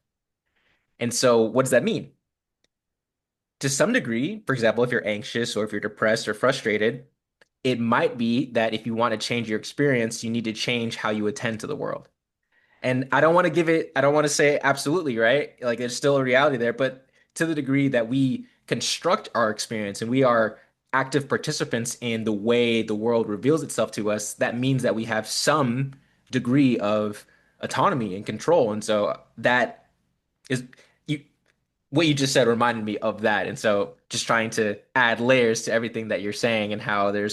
And so what does that mean? To some degree, for example, if you're anxious or if you're depressed or frustrated, it might be that if you want to change your experience, you need to change how you attend to the world. And I don't want to say absolutely, right? Like there's still a reality there, but to the degree that we construct our experience and we are active participants in the way the world reveals itself to us, that means that we have some degree of autonomy and control. And so that is you what you just said reminded me of that. And so just trying to add layers to everything that you're saying and how there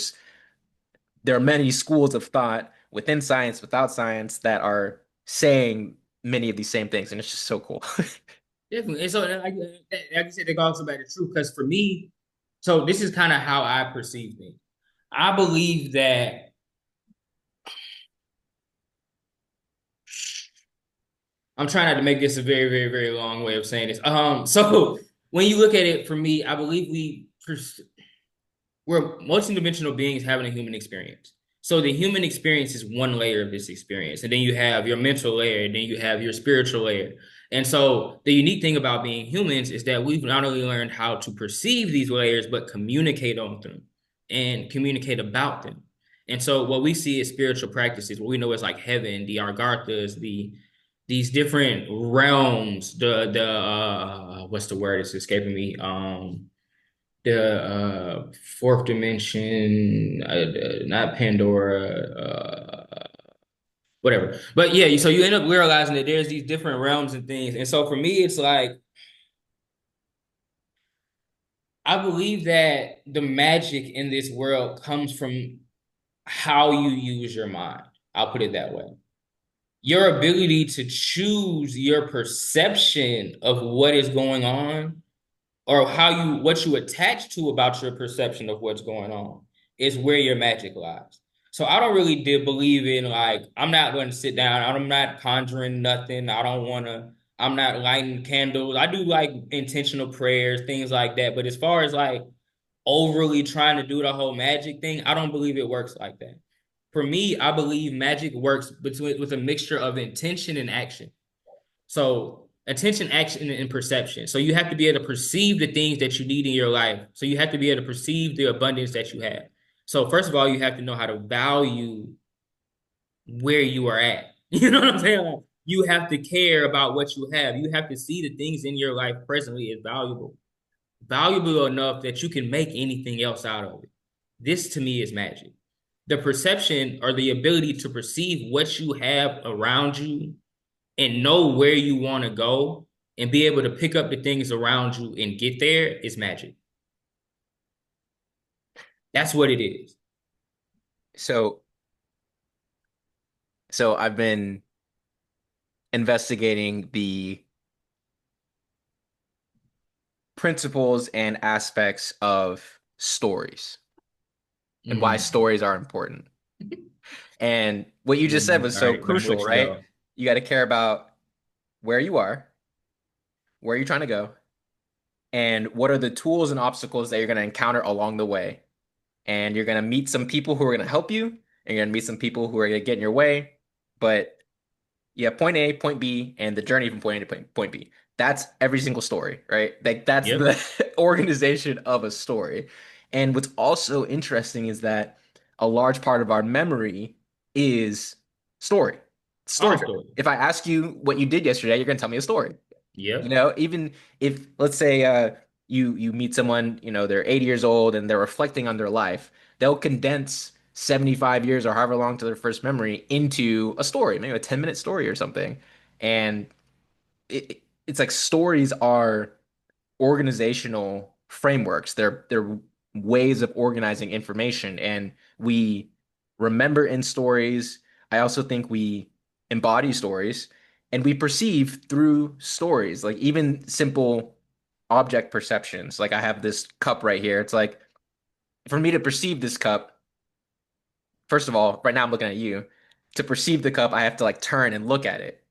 are many schools of thought within science, without science, that are saying many of these same things, and it's just so cool. Definitely. And so, like I said, they goes back to truth. Because for me, so this is kind of how I perceive things. I believe that I'm trying not to make this a very, very, very long way of saying this. So when you look at it, for me, I believe we're multidimensional beings having a human experience. So the human experience is one layer of this experience. And then you have your mental layer, and then you have your spiritual layer. And so the unique thing about being humans is that we've not only learned how to perceive these layers, but communicate on them and communicate about them. And so what we see is spiritual practices, what we know is like heaven, the Argarthas, these different realms, the what's the word? It's escaping me. The fourth dimension, not Pandora, whatever. But yeah, so you end up realizing that there's these different realms and things. And so for me, it's like I believe that the magic in this world comes from how you use your mind. I'll put it that way. Your ability to choose your perception of what is going on, or how you what you attach to about your perception of what's going on, is where your magic lies. So I don't really did believe in, like, I'm not going to sit down, I'm not conjuring nothing. I don't want to, I'm not lighting candles. I do like intentional prayers, things like that. But as far as like overly trying to do the whole magic thing, I don't believe it works like that. For me, I believe magic works between with a mixture of intention and action. So attention, action, and perception. So you have to be able to perceive the things that you need in your life. So you have to be able to perceive the abundance that you have. So first of all, you have to know how to value where you are at. You know what I'm saying? Like, you have to care about what you have. You have to see the things in your life presently as valuable, valuable enough that you can make anything else out of it. This to me is magic. The perception, or the ability to perceive what you have around you and know where you want to go and be able to pick up the things around you and get there, is magic. That's what it is. So, so I've been investigating the principles and aspects of stories and why Mm. stories are important. And what you just said was All so right, let me crucial, let you right? go. You got to care about where you are, where you're trying to go, and what are the tools and obstacles that you're going to encounter along the way. And you're going to meet some people who are going to help you, and you're going to meet some people who are going to get in your way. But yeah, point A, point B, and the journey from point A to point B. That's every single story, right? Like that's Yep. the organization of a story. And what's also interesting is that a large part of our memory is story. Story All driven. stories. If I ask you what you did yesterday, you're gonna tell me a story. You Yep. know, even if let's say you meet someone, you know, they're 80 years old and they're reflecting on their life, they'll condense 75 years or however long to their first memory into a story, maybe a 10-minute story or something. And it's like stories are organizational frameworks. They're ways of organizing information, and we remember in stories. I also think we embody stories, and we perceive through stories. Like even simple object perceptions. Like I have this cup right here. It's like for me to perceive this cup, first of all, right now I'm looking at you. To perceive the cup, I have to like turn and look at it.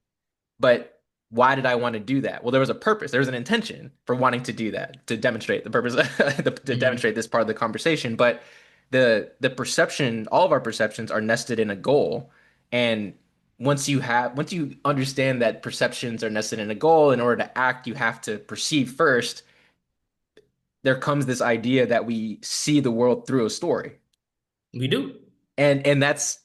But why did I want to do that? Well, there was a purpose. There was an intention for wanting to do that, to demonstrate the purpose, to Hmm. demonstrate this part of the conversation. But the perception, all of our perceptions are nested in a goal. And once you understand that perceptions are nested in a goal, in order to act, you have to perceive first. There comes this idea that we see the world through a story. We do. And that's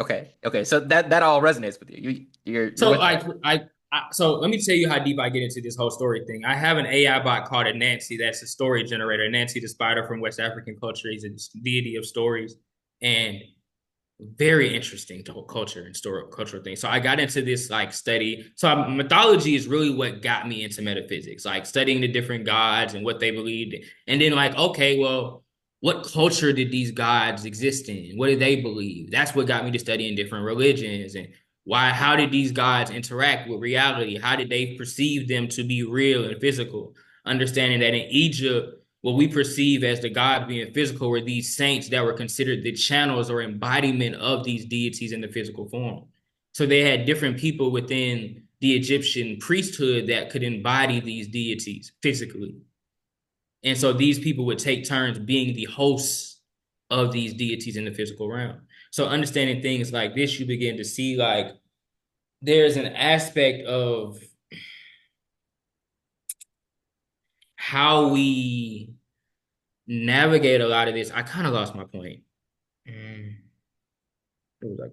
okay. Okay. So that all resonates with you. You're So with like that. so let me tell you how deep I get into this whole story thing. I have an AI bot called a Nancy that's a story generator. Nancy the spider from West African culture. He's a deity of stories. And very interesting to whole culture and story cultural things. So I got into this like study. So mythology is really what got me into metaphysics, like studying the different gods and what they believed. And then like, okay, well, what culture did these gods exist in? What did they believe? That's what got me to studying different religions and why, how did these gods interact with reality? How did they perceive them to be real and physical? Understanding that in Egypt, what we perceive as the gods being physical were these saints that were considered the channels or embodiment of these deities in the physical form. So they had different people within the Egyptian priesthood that could embody these deities physically. And so these people would take turns being the hosts of these deities in the physical realm. So understanding things like this, you begin to see like there's an aspect of how we navigate a lot of this. I kind of lost my point. Mm. It was like,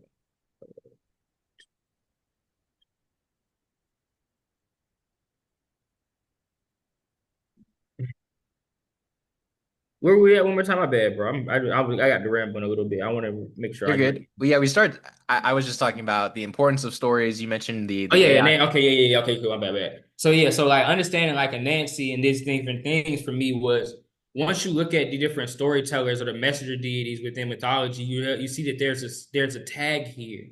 Where we at one more time? My bad, bro. I got the rambling a little bit. I want to make sure You're I get. good. Well, yeah, we started. I was just talking about the importance of stories. You mentioned Oh the yeah, AI. okay, yeah, okay, cool. My bad, bad. So yeah, so like understanding like a Nancy and these different things for me was once you look at the different storytellers or the messenger deities within mythology, you see that there's a tag here.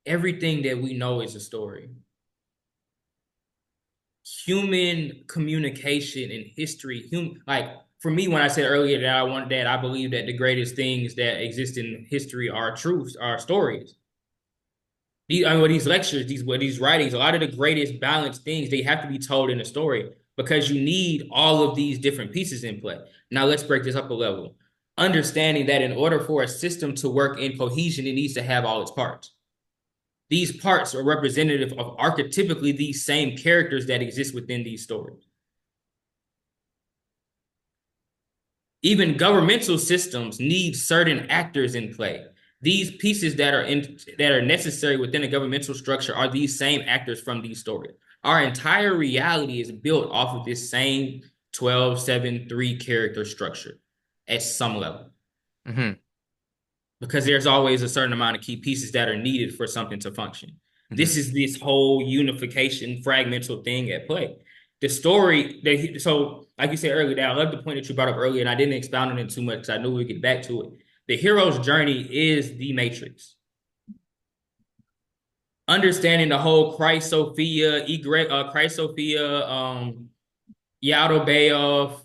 Everything that we know is a story. Human communication and history, like for me, when I said earlier that I believe that the greatest things that exist in history are truths, are stories. These lectures, these writings, a lot of the greatest balanced things, they have to be told in a story because you need all of these different pieces in play. Now let's break this up a level. Understanding that in order for a system to work in cohesion, it needs to have all its parts. These parts are representative of archetypically these same characters that exist within these stories. Even governmental systems need certain actors in play. These pieces that are necessary within a governmental structure are these same actors from these stories. Our entire reality is built off of this same 12-7-3 character structure at some level Hmm. because there's always a certain amount of key pieces that are needed for something to function. Hmm. This is this whole unification fragmental thing at play. The story that so like you said earlier, that I love the point that you brought up earlier, and I didn't expound on it too much because I knew we'd get back to it. The hero's journey is the matrix. Understanding the whole Christ Sophia, Christ Sophia, Yaldabaoth,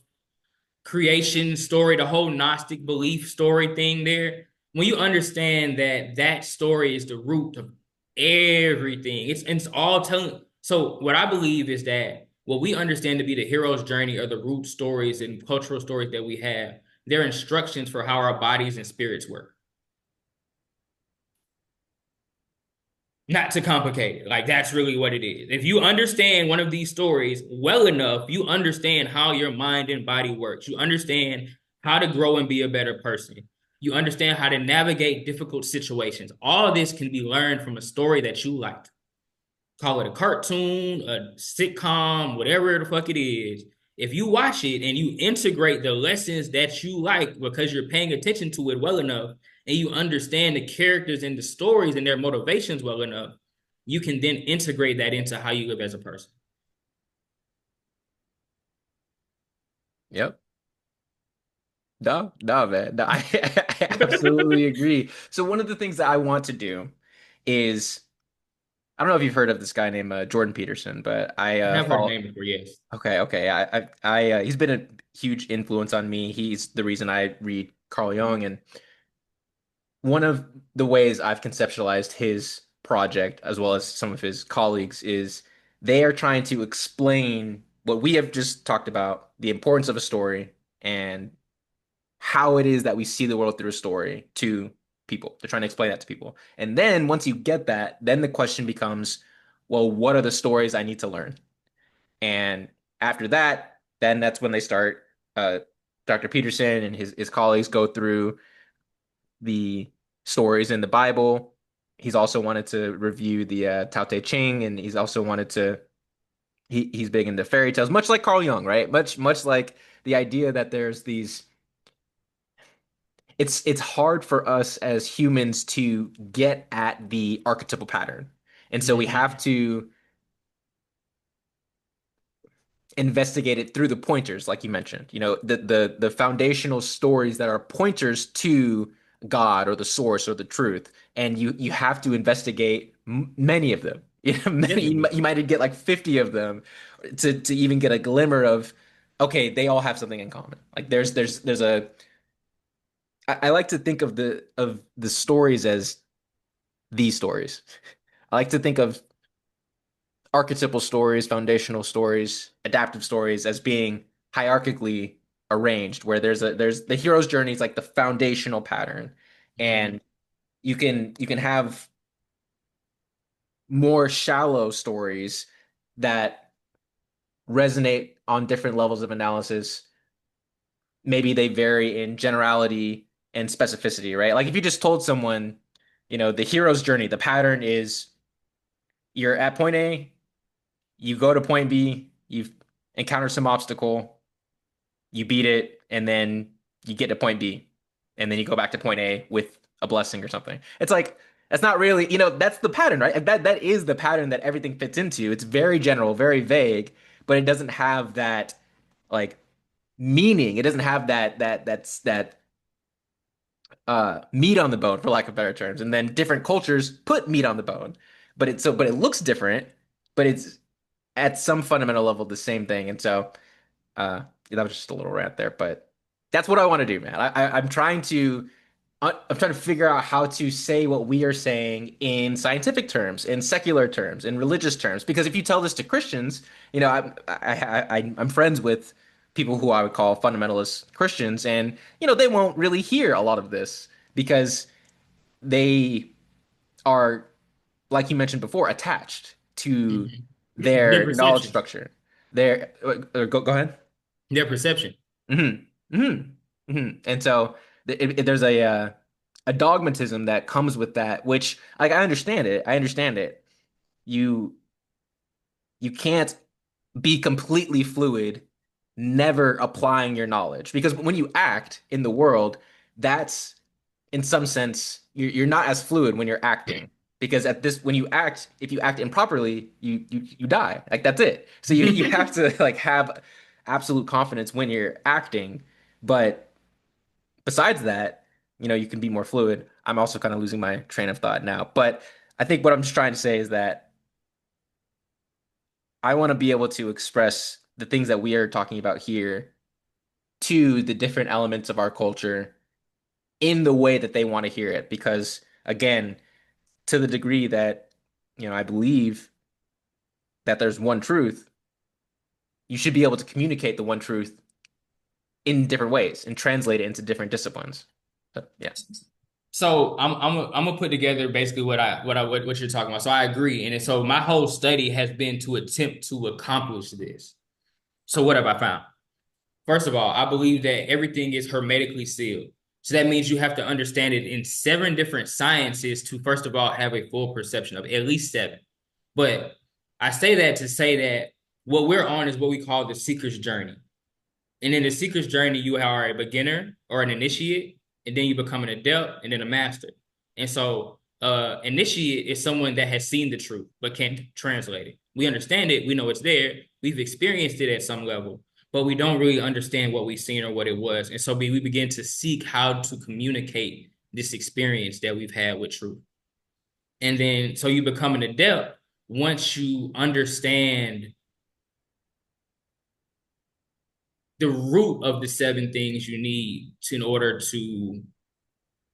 creation story, the whole Gnostic belief story thing there, when you understand that that story is the root of everything, it's all telling. So what I believe is that what we understand to be the hero's journey or the root stories and cultural stories that we have, they're instructions for how our bodies and spirits work. Not to complicate it. Like that's really what it is. If you understand one of these stories well enough, you understand how your mind and body works. You understand how to grow and be a better person. You understand how to navigate difficult situations. All of this can be learned from a story that you like. Call it a cartoon, a sitcom, whatever the fuck it is. If you watch it and you integrate the lessons that you like because you're paying attention to it well enough and you understand the characters and the stories and their motivations well enough, you can then integrate that into how you live as a person. Yep. No, no, man. No, I absolutely agree. So one of the things that I want to do is I don't know if you've heard of this guy named Jordan Peterson, but I I have heard the follow. name before, yes. Okay, okay. He's been a huge influence on me. He's the reason I read Carl Jung, and one of the ways I've conceptualized his project, as well as some of his colleagues, is they are trying to explain what we have just talked about, the importance of a story and how it is that we see the world through a story to people. They're trying to explain that to people. And then once you get that, then the question becomes, well, what are the stories I need to learn? And after that, then that's when they start. Dr. Peterson and his colleagues go through the stories in the Bible. He's also wanted to review the Tao Te Ching, and he's also wanted to. He's big into fairy tales, much like Carl Jung, right? Much like the idea that there's these. It's hard for us as humans to get at the archetypal pattern, and so we Mm-hmm. have to investigate it through the pointers, like you mentioned. You know, the foundational stories that are pointers to God or the source or the truth, and you have to investigate many of them. You know, many Definitely. you might get like 50 of them to even get a glimmer of okay, they all have something in common. Like there's a I like to think of the stories as these stories. I like to think of archetypal stories, foundational stories, adaptive stories as being hierarchically arranged, where there's the hero's journey is like the foundational pattern, Mm-hmm. and you can have more shallow stories that resonate on different levels of analysis. Maybe they vary in generality and specificity, right? Like if you just told someone, the hero's journey, the pattern is you're at point A, you go to point B, you've encountered some obstacle, you beat it, and then you get to point B, and then you go back to point A with a blessing or something. It's like that's not really, that's the pattern, right? That is the pattern that everything fits into. It's very general, very vague, but it doesn't have that like meaning. It doesn't have that meat on the bone, for lack of better terms. And then different cultures put meat on the bone, but it looks different, but it's at some fundamental level the same thing. And so that was just a little rant there, but that's what I want to do, man. I'm trying to figure out how to say what we are saying in scientific terms, in secular terms, in religious terms. Because if you tell this to Christians, I'm friends with people who I would call fundamentalist Christians, and they won't really hear a lot of this because they are, like you mentioned before, attached to Mhm. Their their knowledge perception. structure. Go ahead. Their perception. hmm hmm And so there's a dogmatism that comes with that, which like I understand it. I understand it. You you can't be completely fluid, never applying your knowledge because when you act in the world, that's in some sense you're not as fluid when you're acting because at this when you act, if you act improperly, you die. Like that's it. So you have to like have absolute confidence when you're acting, but besides that, you can be more fluid. I'm also kind of losing my train of thought now. But I think what I'm just trying to say is that I want to be able to express the things that we are talking about here to the different elements of our culture in the way that they want to hear it. Because again, to the degree that, I believe that there's one truth, you should be able to communicate the one truth in different ways and translate it into different disciplines. So, yeah. So I'm gonna put together basically what you're talking about. So I agree, and so my whole study has been to attempt to accomplish this. So what have I found? First of all, I believe that everything is hermetically sealed. So that means you have to understand it in seven different sciences to first of all have a full perception of it, at least seven. But I say that to say that what we're on is what we call the seeker's journey. And in the seeker's journey, you are a beginner or an initiate, and then you become an adept and then a master. And so, initiate is someone that has seen the truth but can't translate it. We understand it, we know it's there, we've experienced it at some level, but we don't really understand what we've seen or what it was. And so, we begin to seek how to communicate this experience that we've had with truth. And then, so you become an adept once you understand the root of the seven things you need in order to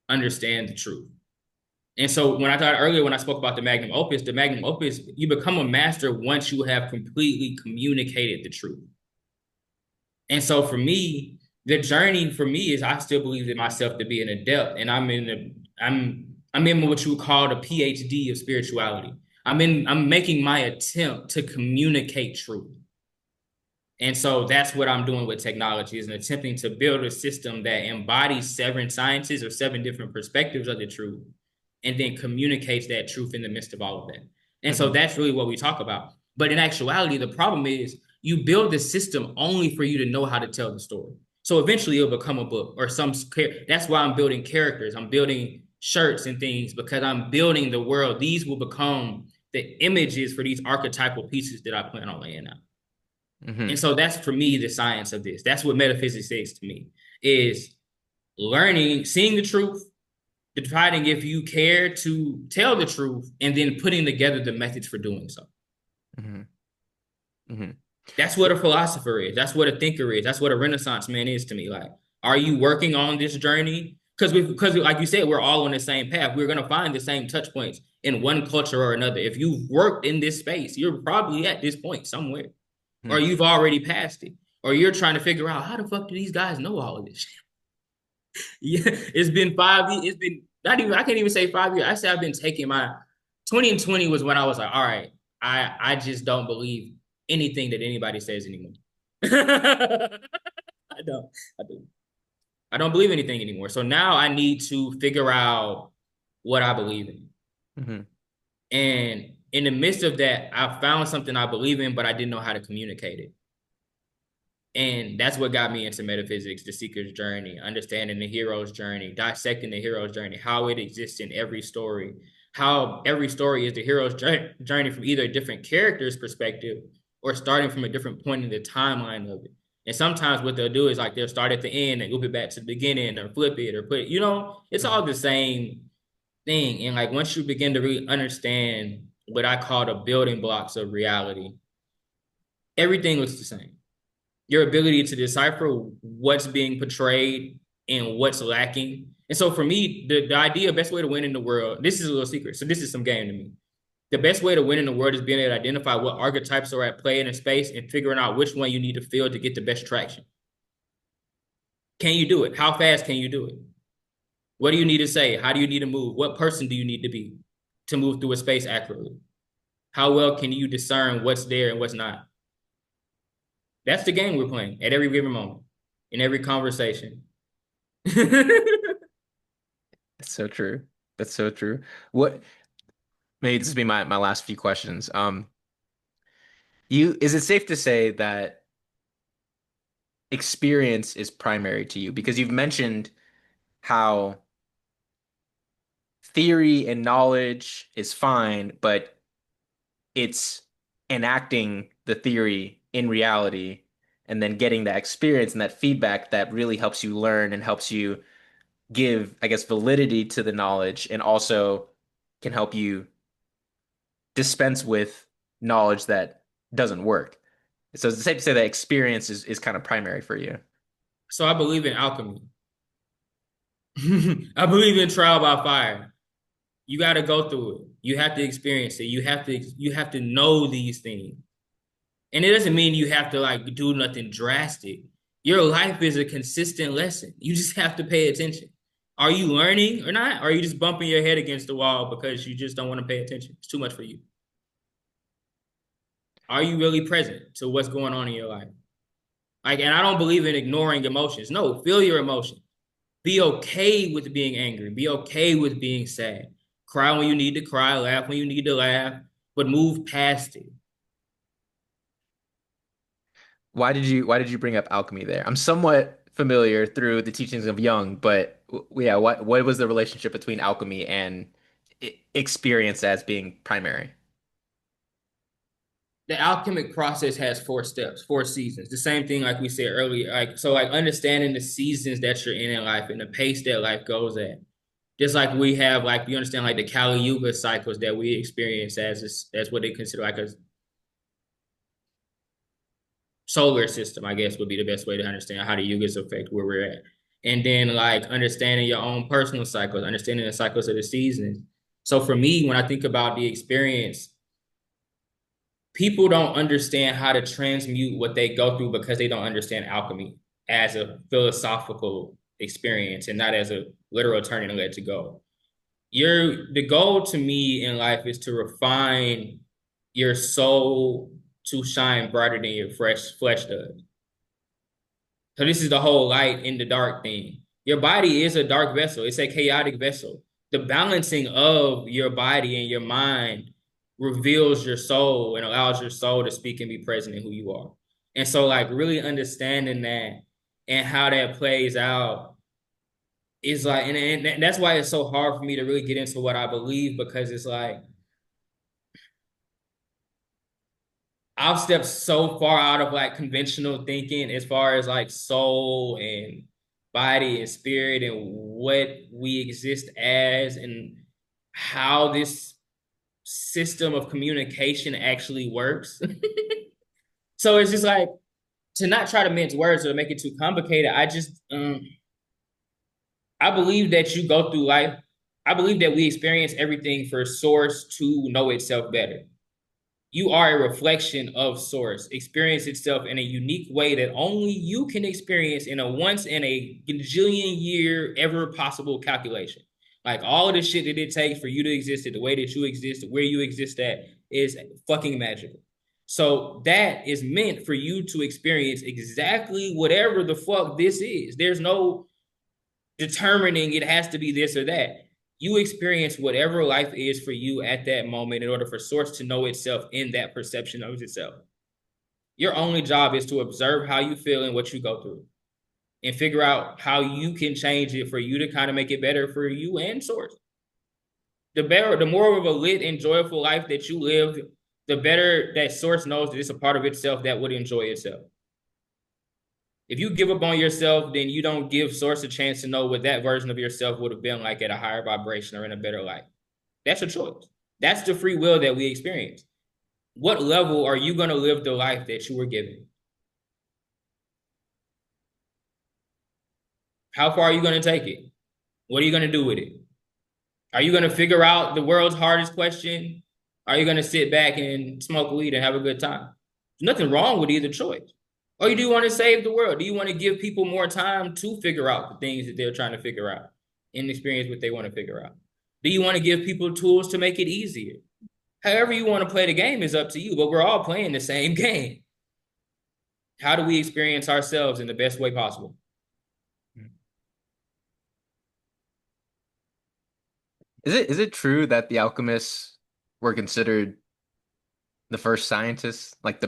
understand the truth. And so when I thought earlier, when I spoke about the magnum opus, you become a master once you have completely communicated the truth. And so for me, the journey for me is I still believe in myself to be an adept, and I'm in what you would call the PhD of spirituality. I'm making my attempt to communicate truth. And so that's what I'm doing with technology is attempting to build a system that embodies seven sciences or seven different perspectives of the truth and then communicates that truth in the midst of all of that. And so hmm that's really what we talk about. But in actuality, the problem is you build the system only for you to know how to tell the story. So eventually it'll become a book or some. That's why I'm building characters. I'm building shirts and things because I'm building the world. These will become the images for these archetypal pieces that I plan on laying out. And hmm so that's for me the science of this. That's what metaphysics says to me is learning, seeing the truth, deciding if you care to tell the truth, and then putting together the methods for doing so. hmm hmm That's what a philosopher is. That's what a thinker is. That's what a Renaissance man is to me. Like, are you working on this journey? Because like you said, we're all on the same path. We're gonna find the same touch points in one culture or another. If you've worked in this space, you're probably at this point somewhere, or you've already passed it, or you're trying to figure out how the fuck do these guys know all of this? Yeah, it's been 5 years. It's been not even. I can't even say 5 years. I say I've been taking my 2020 was when I was like, all right, I just don't believe anything that anybody says anymore. I don't. I do. I don't believe anything anymore. So now I need to figure out what I believe in. hmm And in the midst of that, I found something I believe in, but I didn't know how to communicate it. And that's what got me into metaphysics, the seeker's journey, understanding the hero's journey, dissecting the hero's journey, how it exists in every story, how every story is the hero's journey from either a different character's perspective or starting from a different point in the timeline of it. And sometimes what they'll do is like they'll start at the end and loop it back to the beginning or flip it or put it, it's Mhm. all the same thing. And like once you begin to really understand what I call the building blocks of reality, everything looks the same. Your ability to decipher what's being portrayed and what's lacking. And so for me, the idea, best way to win in the world, this is a little secret. So this is some game to me. The best way to win in the world is being able to identify what archetypes are at play in a space and figuring out which one you need to feel to get the best traction. Can you do it? How fast can you do it? What do you need to say? How do you need to move? What person do you need to be to move through a space accurately? How well can you discern what's there and what's not? That's the game we're playing at every given moment, in every conversation. That's so true. That's so true. What maybe this will be my last few questions. Is it safe to say that experience is primary to you? Because you've mentioned how theory and knowledge is fine, but it's enacting the theory in reality and then getting that experience and that feedback that really helps you learn and helps you give, I guess, validity to the knowledge and also can help you dispense with knowledge that doesn't work. So it's safe to say that experience is kind of primary for you. So I believe in alchemy. I believe in trial by fire. You got to go through it. You have to experience it. You have to know these things. And it doesn't mean you have to like do nothing drastic. Your life is a consistent lesson. You just have to pay attention. Are you learning or not? Or are you just bumping your head against the wall because you just don't want to pay attention? It's too much for you. Are you really present to what's going on in your life? Like, and I don't believe in ignoring emotions. No, feel your emotions. Be okay with being angry. Be okay with being sad. Cry when you need to cry, laugh when you need to laugh, but move past it. Why did you bring up alchemy there? I'm somewhat familiar through the teachings of Jung, but yeah, what was the relationship between alchemy and experience as being primary? The alchemic process has 4 steps, 4 seasons. The same thing like we said earlier. Like so, like understanding the seasons that you're in life and the pace that life goes at. Just like we have, like you understand, like the Kali Yuga cycles that we experience as what they consider like a solar system, I guess would be the best way to understand how the yugas affect where we're at. And then like understanding your own personal cycles, understanding the cycles of the seasons. So for me, when I think about the experience, people don't understand how to transmute what they go through because they don't understand alchemy as a philosophical experience and not as a literal turning and let to go. The goal to me in life is to refine your soul to shine brighter than your fresh flesh does. So this is the whole light in the dark thing. Your body is a dark vessel. It's a chaotic vessel. The balancing of your body and your mind reveals your soul and allows your soul to speak and be present in who you are. And so like really understanding that and how that plays out is like, and that's why it's so hard for me to really get into what I believe because it's like, I've stepped so far out of like conventional thinking as far as like soul and body and spirit and what we exist as and how this system of communication actually works. So it's just like to not try to mince words or make it too complicated. I believe that you go through life. I believe that we experience everything for source to know itself better. You are a reflection of source, experience itself in a unique way that only you can experience in a once in a gajillion year ever possible calculation. Like all of the shit that it takes for you to exist, the way that you exist, where you exist at is fucking magical. So that is meant for you to experience exactly whatever the fuck this is. There's no determining it has to be this or that. You experience whatever life is for you at that moment in order for source to know itself in that perception of itself. Your only job is to observe how you feel and what you go through and figure out how you can change it for you to kind of make it better for you and source. The better, the more of a lit and joyful life that you live, the better that source knows that it's a part of itself that would enjoy itself. If you give up on yourself, then you don't give source a chance to know what that version of yourself would have been like at a higher vibration or in a better life. That's a choice. That's the free will that we experience. What level are you going to live the life that you were given? How far are you going to take it? What are you going to do with it? Are you going to figure out the world's hardest question? Are you going to sit back and smoke weed and have a good time? There's nothing wrong with either choice. Or you do want to save the world? Do you want to give people more time to figure out the things that they're trying to figure out and experience what they want to figure out? Do you want to give people tools to make it easier? However you want to play the game is up to you, but we're all playing the same game. How do we experience ourselves in the best way possible? Is it true that the alchemists were considered the first scientists, like the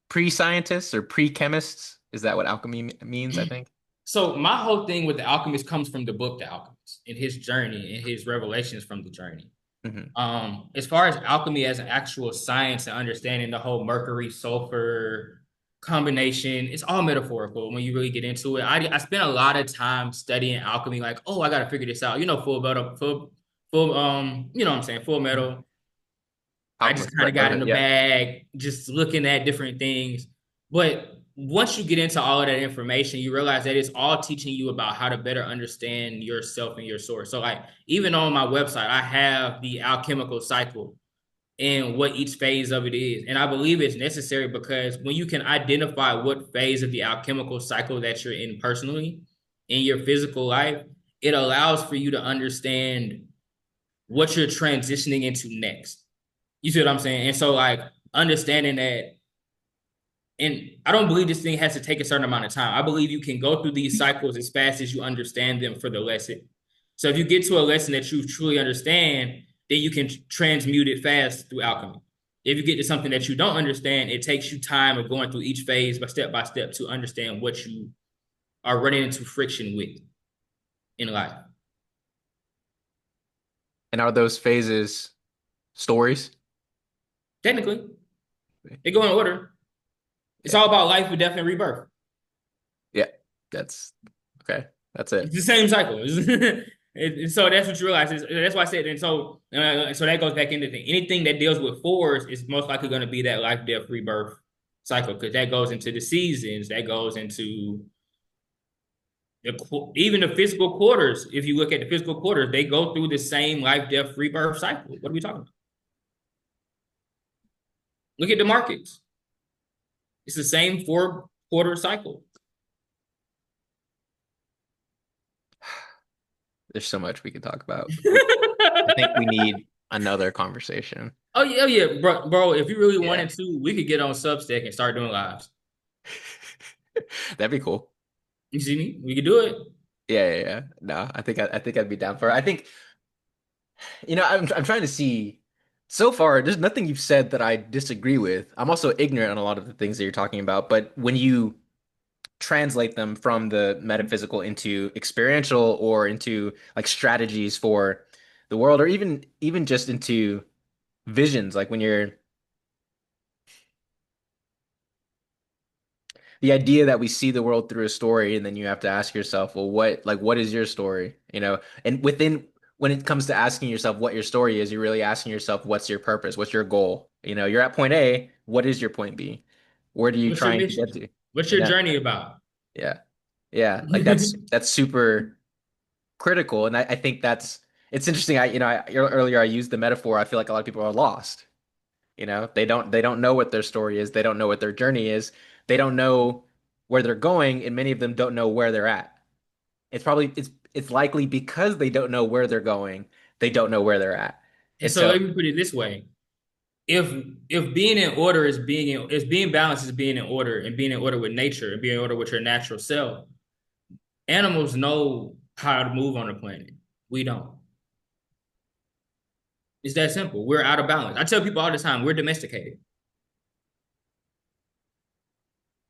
pre-scientists or pre-chemists? Is that what alchemy means, I think? So my whole thing with the alchemist comes from the book The Alchemist and his journey and his revelations from the journey. Hmm. As far as alchemy as an actual science and understanding the whole mercury sulfur combination, it's all metaphorical when you really get into it. I spent a lot of time studying alchemy, like, oh, I gotta figure this out. You know, full metal, full you know what I'm saying, full Hmm. metal. I just Alchemist kind of got in Brotherhood, the yeah. bag, just looking at different things. But once you get into all of that information, you realize that it's all teaching you about how to better understand yourself and your source. So, like, even on my website, I have the alchemical cycle and what each phase of it is. And I believe it's necessary because when you can identify what phase of the alchemical cycle that you're in personally in your physical life, it allows for you to understand what you're transitioning into next. You see what I'm saying? And so, like, understanding that, and I don't believe this thing has to take a certain amount of time. I believe you can go through these cycles as fast as you understand them for the lesson. So if you get to a lesson that you truly understand, then you can transmute it fast through alchemy. If you get to something that you don't understand, it takes you time of going through each phase by step to understand what you are running into friction with in life. And are those phases stories? Technically, they go in order. It's Yeah. all about life, death, and rebirth. Yeah. That's okay. That's it. It's the same cycle. So that's what you realize. That's why I said. And so that goes back into the thing. Anything that deals with fours is most likely going to be that life, death, rebirth cycle because that goes into the seasons. That goes into even the physical quarters. If you look at the physical quarters, they go through the same life, death, rebirth cycle. What are we talking about? Look at the markets. It's the same 4 quarter cycle. There's so much we could talk about. I think we need another conversation. Oh yeah, bro. If you really Yeah. wanted to, we could get on Substack and start doing lives. That'd be cool. You see me? We could do it. Yeah, yeah, yeah. No, I think I'd be down for it. I think, I'm trying to see so far, there's nothing you've said that I disagree with. I'm also ignorant on a lot of the things that you're talking about, but when you translate them from the metaphysical into experiential or into like strategies for the world or even just into visions, like when you're the idea that we see the world through a story and then you have to ask yourself, well, what is your story? And when it comes to asking yourself what your story is, you're really asking yourself, what's your purpose? What's your goal? You're at point A, what is your point B? Where are you What's your trying to get mission? to? What's And your that, journey about? yeah, yeah, like that's super critical. And I think it's interesting. Earlier I used the metaphor. I feel like a lot of people are lost. They don't know what their story is. They don't know what their journey is. They don't know where they're going, and many of them don't know where they're at. It's likely because they don't know where they're going, they don't know where they're at. And And so so let me put it this way. If if being in order is being balanced is being in order and being in order with nature and being in order with your natural self, animals know how to move on the planet. We don't. It's that simple. We're out of balance. I tell people all the time, we're domesticated.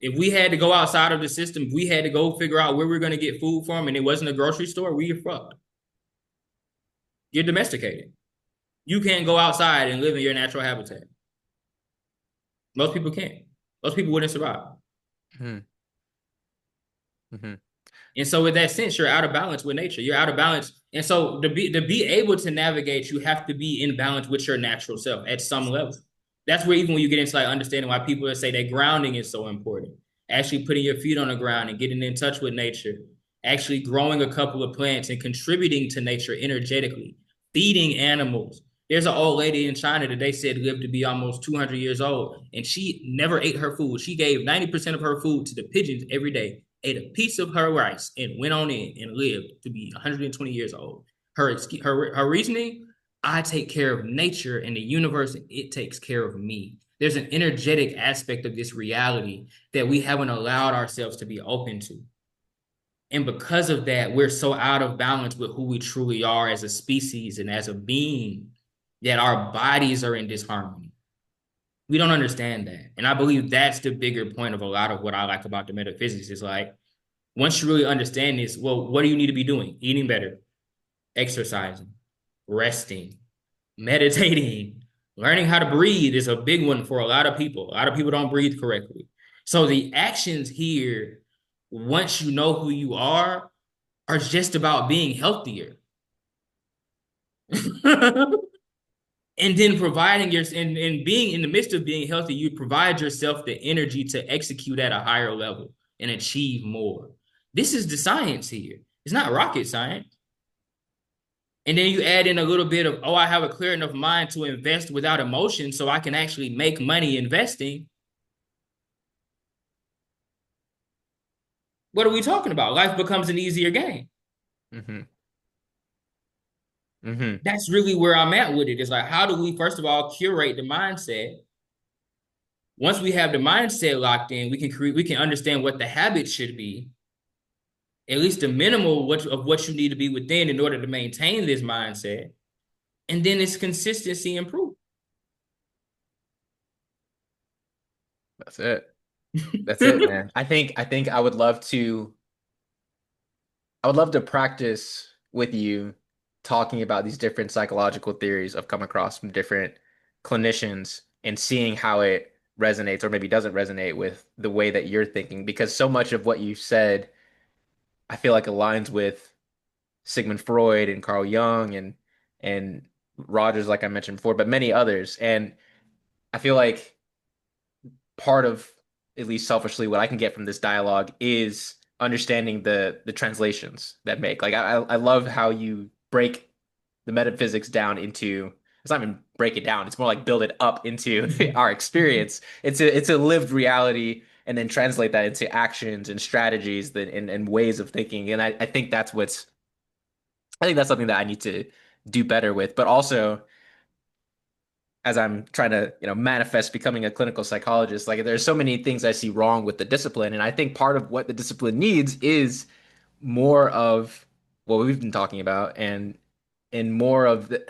If we had to go outside of the system, if we had to go figure out where we're going to get food from and it wasn't a grocery store, we are fucked. You're domesticated. You can't go outside and live in your natural habitat. Most people can't. Most people wouldn't survive. Hmm. Hmm. And so, in that sense, you're out of balance with nature. You're out of balance. And so, to be able to navigate, you have to be in balance with your natural self at some level. That's where even when you get into like understanding why people say that grounding is so important. Actually putting your feet on the ground and getting in touch with nature. Actually growing a couple of plants and contributing to nature energetically. Feeding animals. There's an old lady in China that they said lived to be almost 200 years old, and she never ate her food. She gave 90% of her food to the pigeons every day, ate a piece of her rice, and went on in and lived to be 120 years old. Her reasoning: I take care of nature and the universe, and it takes care of me. There's an energetic aspect of this reality that we haven't allowed ourselves to be open to. And because of that, we're so out of balance with who we truly are as a species and as a being that our bodies are in disharmony. We don't understand that. And I believe that's the bigger point of a lot of what I like about the metaphysics is like, once you really understand this, well, what do you need to be doing? Eating better, exercising, resting, meditating, learning how to breathe is a big one for a lot of people. A lot of people don't breathe correctly. So the actions here, once you know who you are just about being healthier. And then providing your and being in the midst of being healthy, you provide yourself the energy to execute at a higher level and achieve more. This is the science here. It's not rocket science. And then you add in a little bit of, oh, I have a clear enough mind to invest without emotion so I can actually make money investing. What are we talking about? Life becomes an easier game. Hmm. Hmm. That's really where I'm at with it. It's like, how do we, first of all, curate the mindset? Once we have the mindset locked in, we can understand what the habits should be, at least the minimal of what you need to be within in order to maintain this mindset. And then it's consistency improve. That's it. That's it, man. I think I would love to practice with you talking about these different psychological theories I've come across from different clinicians and seeing how it resonates or maybe doesn't resonate with the way that you're thinking because so much of what you said I feel like aligns with Sigmund Freud and Carl Jung and Rogers like I mentioned before, but many others. And I feel like part of, at least selfishly, what I can get from this dialogue is understanding the translations that make. Like I love how you break the metaphysics down into it's not even break it down, it's more like build it up into our experience. It's a lived reality and then translate that into actions and strategies and ways of thinking. And I think that's something that I need to do better with. But also as I'm trying to, manifest becoming a clinical psychologist, like there's so many things I see wrong with the discipline. And I think part of what the discipline needs is more of what we've been talking about and more of the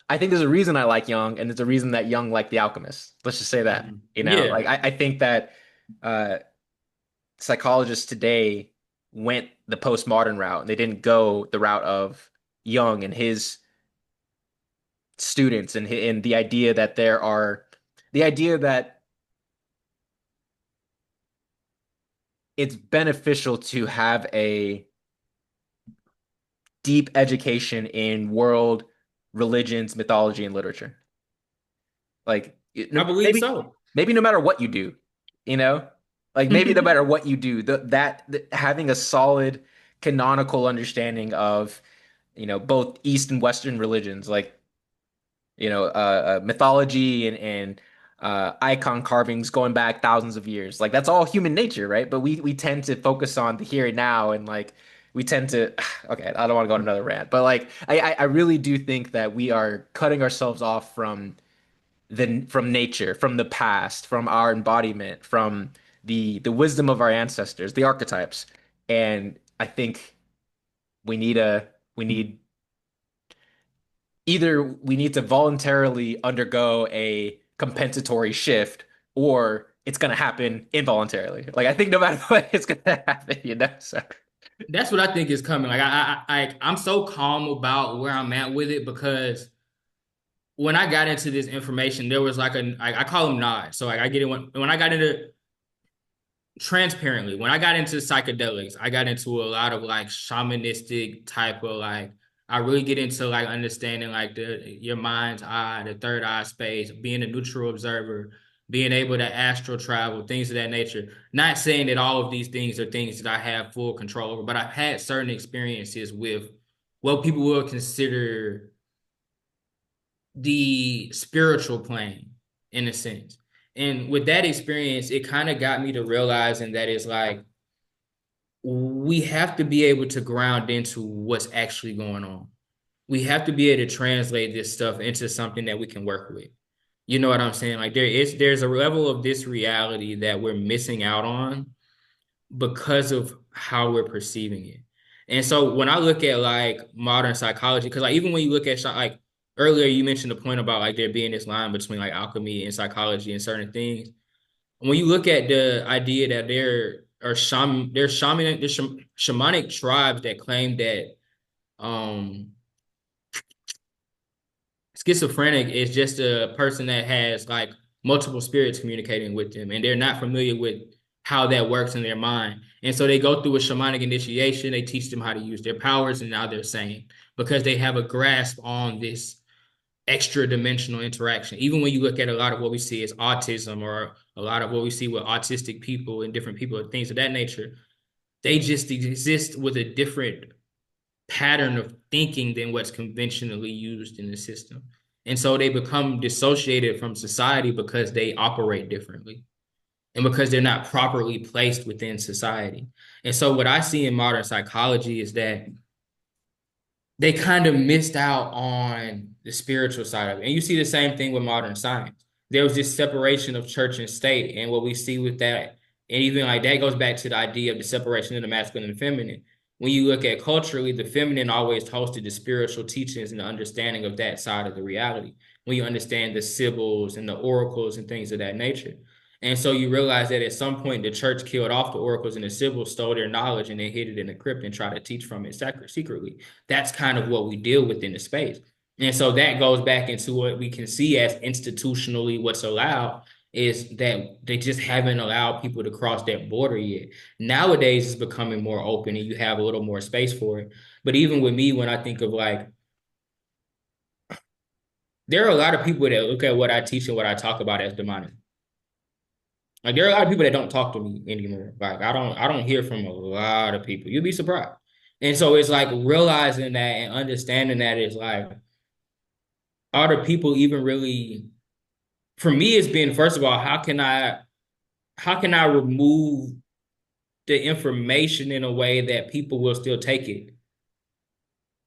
I think there's a reason I like Jung, and there's a reason that Jung liked The Alchemist. Let's just say that. Yeah. Like I think that uh psychologists today went the postmodern route and they didn't go the route of Jung and his students and the idea that it's beneficial to have a deep education in world religions, mythology, and literature. Like I believe so. maybe no matter what you do, you know, like maybe no matter what you do, having a solid canonical understanding of both East and Western religions, like mythology and icon carvings going back thousands of years. Like that's all human nature, right? But we tend to focus on the here and now, and like we tend to. Okay, I don't want to go on another rant, but like I really do think that we are cutting ourselves off from nature, from the past, from our embodiment, from the wisdom of our ancestors, the archetypes, and I think we need a we need either we need to voluntarily undergo a compensatory shift or it's gonna happen involuntarily. Like I think no matter what, it's gonna happen, you know. So That's what I think is coming. Like I'm so calm about where I'm at with it because when I got into this information, there was like I call them nods. So like I get it when I got into transparently, when I got into psychedelics, I got into a lot of like shamanistic type of like I really get into like understanding like the your mind's eye, the third eye space, being a neutral observer, being able to astral travel, things of that nature. Not saying that all of these things are things that I have full control over, but I've had certain experiences with what people will consider the spiritual plane in a sense. And with that experience, it kind of got me to realizing that it's like we have to be able to ground into what's actually going on. We have to be able to translate this stuff into something that we can work with. You know what I'm saying? Like there's a level of this reality that we're missing out on because of how we're perceiving it. And so when I look at like modern psychology, because like even when you look at like earlier you mentioned the point about like there being this line between like alchemy and psychology and certain things. When you look at the idea that there's shamanic tribes that claim that um schizophrenic is just a person that has like multiple spirits communicating with them, and they're not familiar with how that works in their mind. And so they go through a shamanic initiation, they teach them how to use their powers, and now they're sane because they have a grasp on this extra dimensional interaction. Even when you look at a lot of what we see as autism or a lot of what we see with autistic people and different people and things of that nature, they just exist with a different pattern of thinking than what's conventionally used in the system. And so they become dissociated from society because they operate differently and because they're not properly placed within society. And so what I see in modern psychology is that they kind of missed out on the spiritual side of it. And you see the same thing with modern science. There was this separation of church and state. And what we see with that, and even like that goes back to the idea of the separation of the masculine and feminine. When you look at culturally, the feminine always hosted the spiritual teachings and the understanding of that side of the reality. When you understand the sibyls and the oracles and things of that nature. And so you realize that at some point the church killed off the oracles and the sibyls, stole their knowledge, and then hid it in the crypt and tried to teach from it secretly. That's kind of what we deal with in the space. And so that goes back into what we can see as institutionally what's allowed is that they just haven't allowed people to cross that border yet. Nowadays, it's becoming more open and you have a little more space for it. But even with me, when I think of like, there are a lot of people that look at what I teach and what I talk about as demonic. Like there are a lot of people that don't talk to me anymore. Like I don't hear from a lot of people. You'd be surprised. And so it's like realizing that and understanding that is like, are the people even really for me it's been first of all, how can I remove the information in a way that people will still take it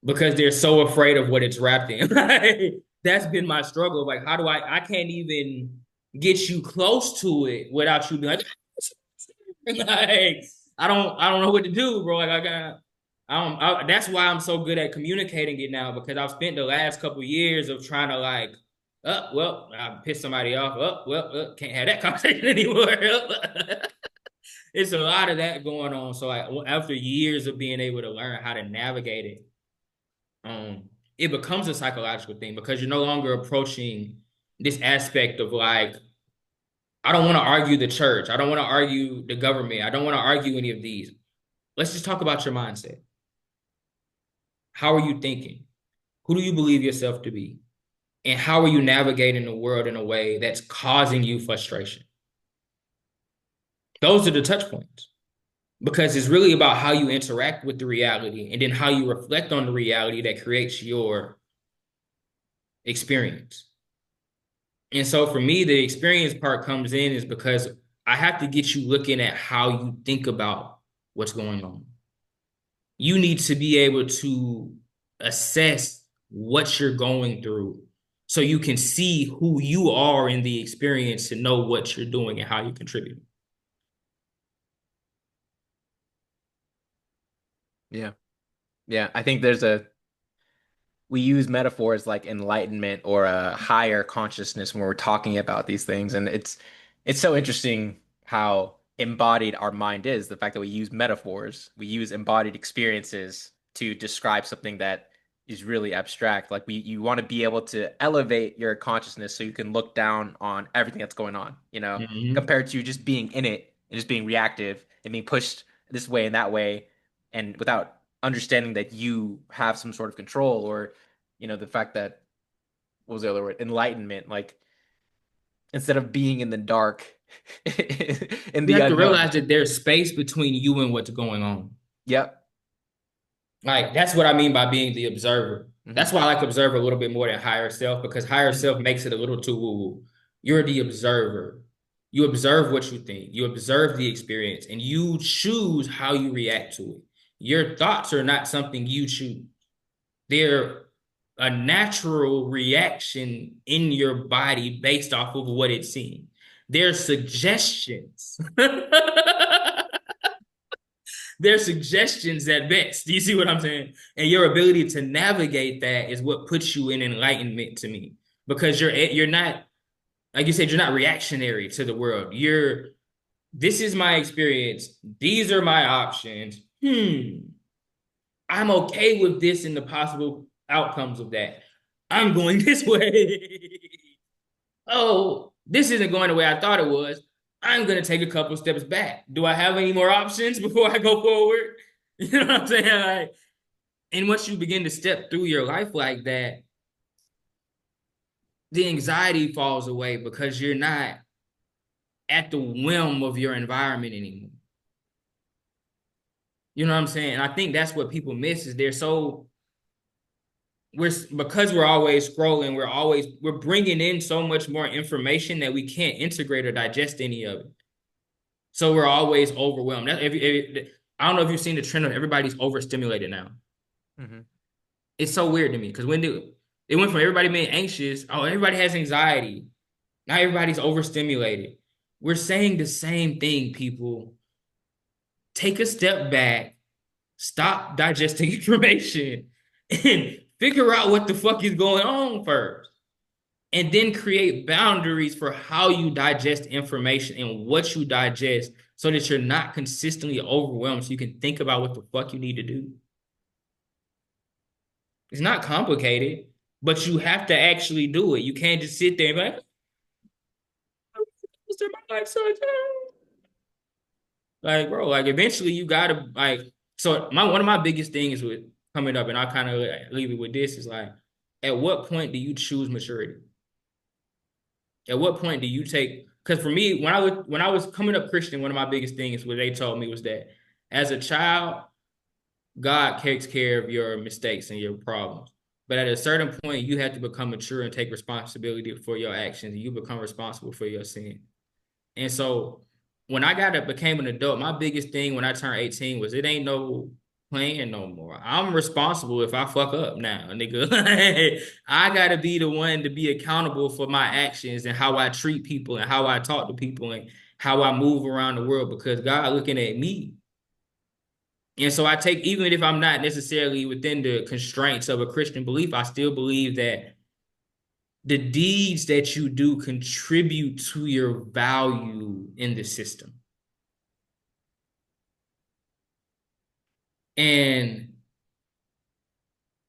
because they're so afraid of what it's wrapped in. Like, that's been my struggle. Like, how do I can't even get you close to it without you being like, like I don't know what to do, bro. Like I got that's why I'm so good at communicating it now because I've spent the last couple of years of trying to like, well, I pissed somebody off. Can't have that conversation anymore. It's a lot of that going on. So like after years of being able to learn how to navigate it, it becomes a psychological thing because you're no longer approaching this aspect of like, I don't want to argue the church. I don't want to argue the government. I don't want to argue any of these. Let's just talk about your mindset. How are you thinking? Who do you believe yourself to be? And how are you navigating the world in a way that's causing you frustration? Those are the touch points because it's really about how you interact with the reality and then how you reflect on the reality that creates your experience. And so for me, the experience part comes in is because I have to get you looking at how you think about what's going on. You need to be able to assess what you're going through so you can see who you are in the experience to know what you're doing and how you contribute. yeah, yeah. I think there's a we use metaphors like enlightenment or a higher consciousness when we're talking about these things, and it's It's so interesting how embodied our mind is. The fact that we use metaphors, we use embodied experiences to describe something that is really abstract. Like you want to be able to elevate your consciousness so you can look down on everything that's going on, Hmm. compared to just being in it and just being reactive and being pushed this way and that way, and without understanding that you have some sort of control or, the fact that, what was the other word? Enlightenment. Like, instead of being in the dark, in You the have to unknown. realize that there's space between you and what's going on. Yep. Like that's what I mean by being the observer. That's Hmm. why I like observer a little bit more than higher self because higher Hmm. self makes it a little too woo-woo. You're the observer. You observe what you think. You observe the experience and you choose how you react to it. Your thoughts are not something you choose. They're a natural reaction in your body based off of what it's seeing. They're suggestions. They're suggestions at best. Do you see what I'm saying? And your ability to navigate that is what puts you in enlightenment to me. Because you're not, like you said, you're not reactionary to the world. You're this is my experience. These are my options. I'm okay with this and the possible outcomes of that. I'm going this way. Oh, this isn't going the way I thought it was. I'm going to take a couple steps back. Do I have any more options before I go forward? You know what I'm saying? Like, and once you begin to step through your life like that, the anxiety falls away because you're not at the whim of your environment anymore. You know what I'm saying? And I think that's what people miss is they're so we're because we're always scrolling, we're bringing in so much more information that we can't integrate or digest any of it. So we're always overwhelmed. I don't know if you've seen the trend of everybody's overstimulated now. Hmm. It's so weird to me because it went from everybody being anxious, oh, everybody has anxiety. Now everybody's overstimulated. We're saying the same thing, people. Take a step back, stop digesting information, and figure out what the fuck is going on first. And then create boundaries for how you digest information and what you digest so that you're not consistently overwhelmed so you can think about what the fuck you need to do. It's not complicated, but you have to actually do it. You can't just sit there and be like, my life sucks. Like, bro, like eventually you gotta like so my one of my biggest things with coming up, and I kind of leave it with this is like, at what point do you choose maturity? At what point do you take? Because for me, when I was coming up Christian, one of my biggest things what they told me was that as a child, God takes care of your mistakes and your problems. But at a certain point, you have to become mature and take responsibility for your actions. And you become responsible for your sin. And so when I became an adult, my biggest thing when I turned 18 was it ain't no playing no more. I'm responsible if I fuck up now, nigga. I gotta be the one to be accountable for my actions and how I treat people and how I talk to people and how I move around the world because God looking at me. And so I take, even if I'm not necessarily within the constraints of a Christian belief, I still believe that the deeds that you do contribute to your value in the system. And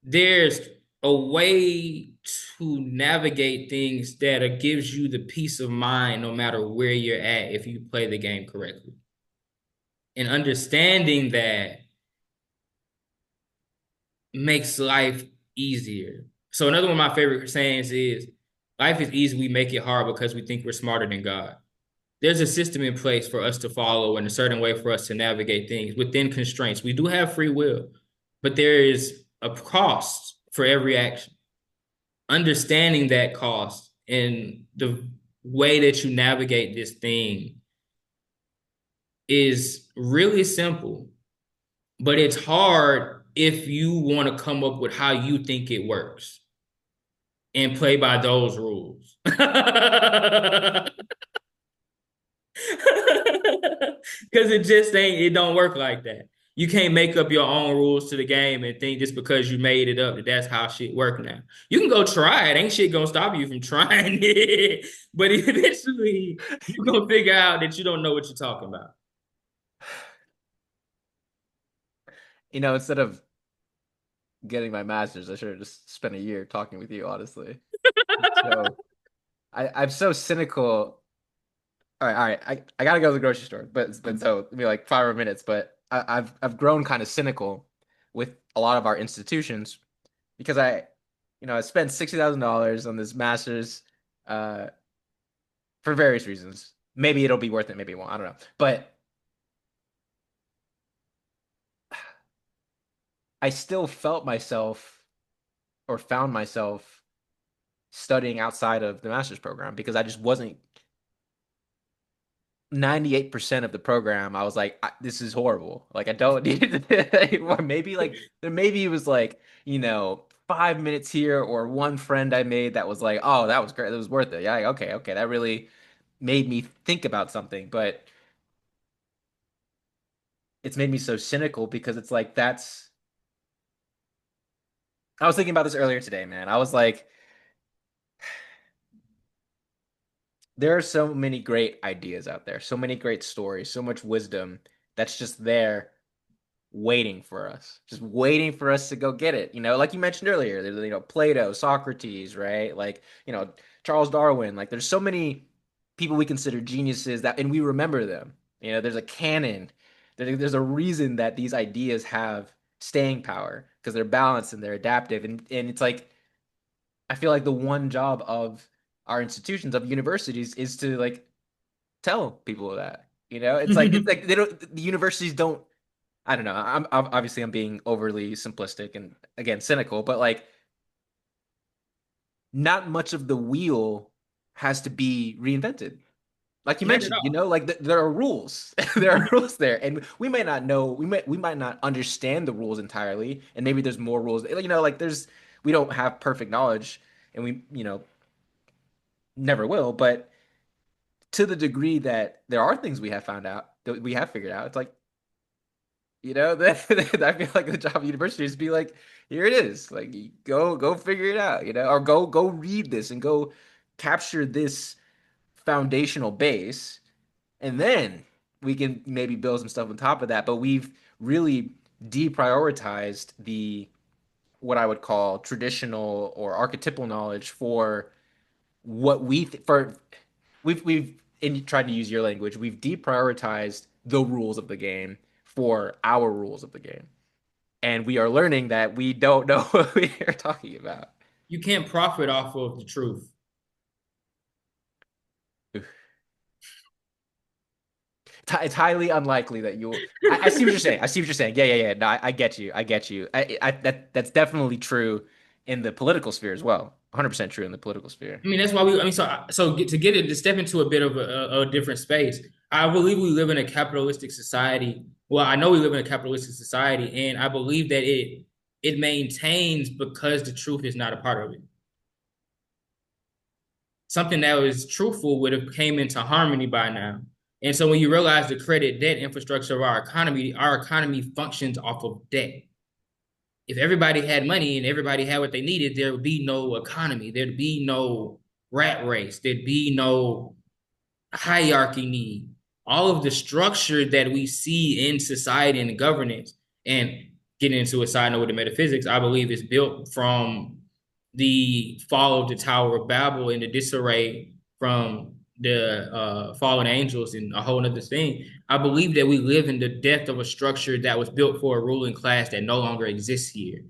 there's a way to navigate things that gives you the peace of mind no matter where you're at if you play the game correctly. And understanding that makes life easier. So another one of my favorite sayings is life is easy, we make it hard because we think we're smarter than God. There's a system in place for us to follow and a certain way for us to navigate things within constraints. We do have free will, but there is a cost for every action. Understanding that cost and the way that you navigate this thing is really simple, but it's hard if you want to come up with how you think it works and play by those rules. Because it just ain't, it don't work like that. You can't make up your own rules to the game and think just because you made it up that that's how shit work now. You can go try it. Ain't shit gonna stop you from trying it. But eventually you're gonna figure out that you don't know what you're talking about. Instead of getting my master's, I should have just spent a year talking with you, honestly. So I'm so cynical. All right. I gotta go to the grocery store, but it's been so maybe like 5 more minutes. But I've grown kind of cynical with a lot of our institutions because I spent $60,000 on this master's uh for various reasons. Maybe it'll be worth it, maybe it won't. I don't know. But I still felt myself or found myself studying outside of the master's program because I just wasn't 98% of the program. I was like, this is horrible. Like, I don't need it anymore. Maybe like maybe it was like, 5 minutes here or one friend I made that was like, oh, that was great. That was worth it. Yeah, like, okay. That really made me think about something. But it's made me so cynical because it's like I was thinking about this earlier today, man. I was like, there are so many great ideas out there, so many great stories, so much wisdom that's just there waiting for us, just waiting for us to go get it. Like you mentioned earlier, there's, Plato, Socrates, right? Like, Charles Darwin. Like, there's so many people we consider geniuses and we remember them. There's a canon. There's a reason that these ideas have staying power because they're balanced and they're adaptive. And it's like, I feel like the one job of our institutions, of universities, is to like tell people that. It's like the universities don't. I don't know. Obviously I'm being overly simplistic and again cynical, but like not much of the wheel has to be reinvented. Like you Not at mentioned, all. like there are rules. There are rules there, and we may not know. We might not understand the rules entirely, and maybe there's more rules. Like we don't have perfect knowledge, and we never will. But to the degree that there are things we have found out that we have figured out, it's like that I feel like the job of university is to be like, here it is. Like go figure it out, or go read this and go capture this foundational base, and then we can maybe build some stuff on top of that. But we've really deprioritized the what I would call traditional or archetypal knowledge for what we th for we've in trying to use your language, we've deprioritized the rules of the game for our rules of the game. And we are learning that we don't know what we are talking about. You can't profit off of the truth. It's highly unlikely that you'll. I see what you're saying. I see what you're saying. Yeah. No, I get you. I get you. That's definitely true in the political sphere as well. 100% true in the political sphere. I mean, that's why we. I mean, to get it to step into a bit of a different space. I believe we live in a capitalistic society. Well, I know we live in a capitalistic society, and I believe that it maintains because the truth is not a part of it. Something that was truthful would have came into harmony by now. And so when you realize the credit debt infrastructure of our economy functions off of debt. If everybody had money and everybody had what they needed, there would be no economy. There'd be no rat race. There'd be no hierarchy need. All of the structure that we see in society and governance, and getting into a side note with the metaphysics, I believe is built from the fall of the Tower of Babel and the disarray from the fallen angels and a whole other thing. I believe that we live in the death of a structure that was built for a ruling class that no longer exists here.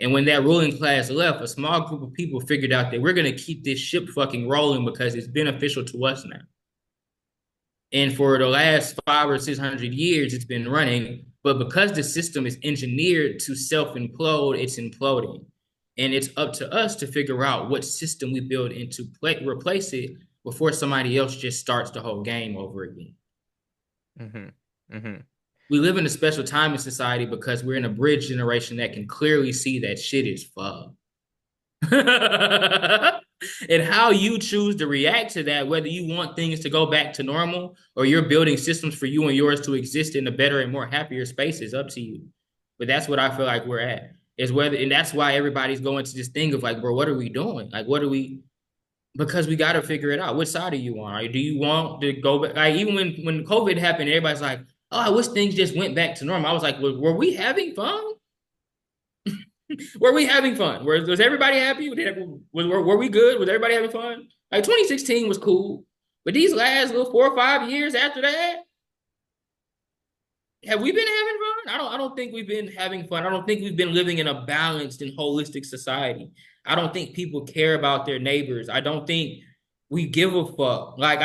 And when that ruling class left, a small group of people figured out that we're going to keep this ship fucking rolling because it's beneficial to us now. And for the last 500 or 600 years, it's been running. But because the system is engineered to self implode, it's imploding. And it's up to us to figure out what system we build and to replace it before somebody else just starts the whole game over again. Hmm. Hmm. We live in a special time in society because we're in a bridge generation that can clearly see that shit is fucked. And how you choose to react to that, whether you want things to go back to normal or you're building systems for you and yours to exist in a better and more happier space, is up to you. But that's what I feel like we're at. Is whether, and that's why everybody's going to this thing of like, bro, what are we doing? Like, what are we? Because we got to figure it out. Which side are you on? Like, do you want to go back? Like, even when COVID happened, everybody's like, oh, I wish things just went back to normal. I was like, well, were we having fun? Were we having fun? Was everybody happy? Were we good? Was everybody having fun? Like 2016 was cool, but these last little 4 or 5 years after that, have we been having fun? I don't think we've been having fun. I don't think we've been living in a balanced and holistic society. I don't think people care about their neighbors. I don't think we give a fuck. Like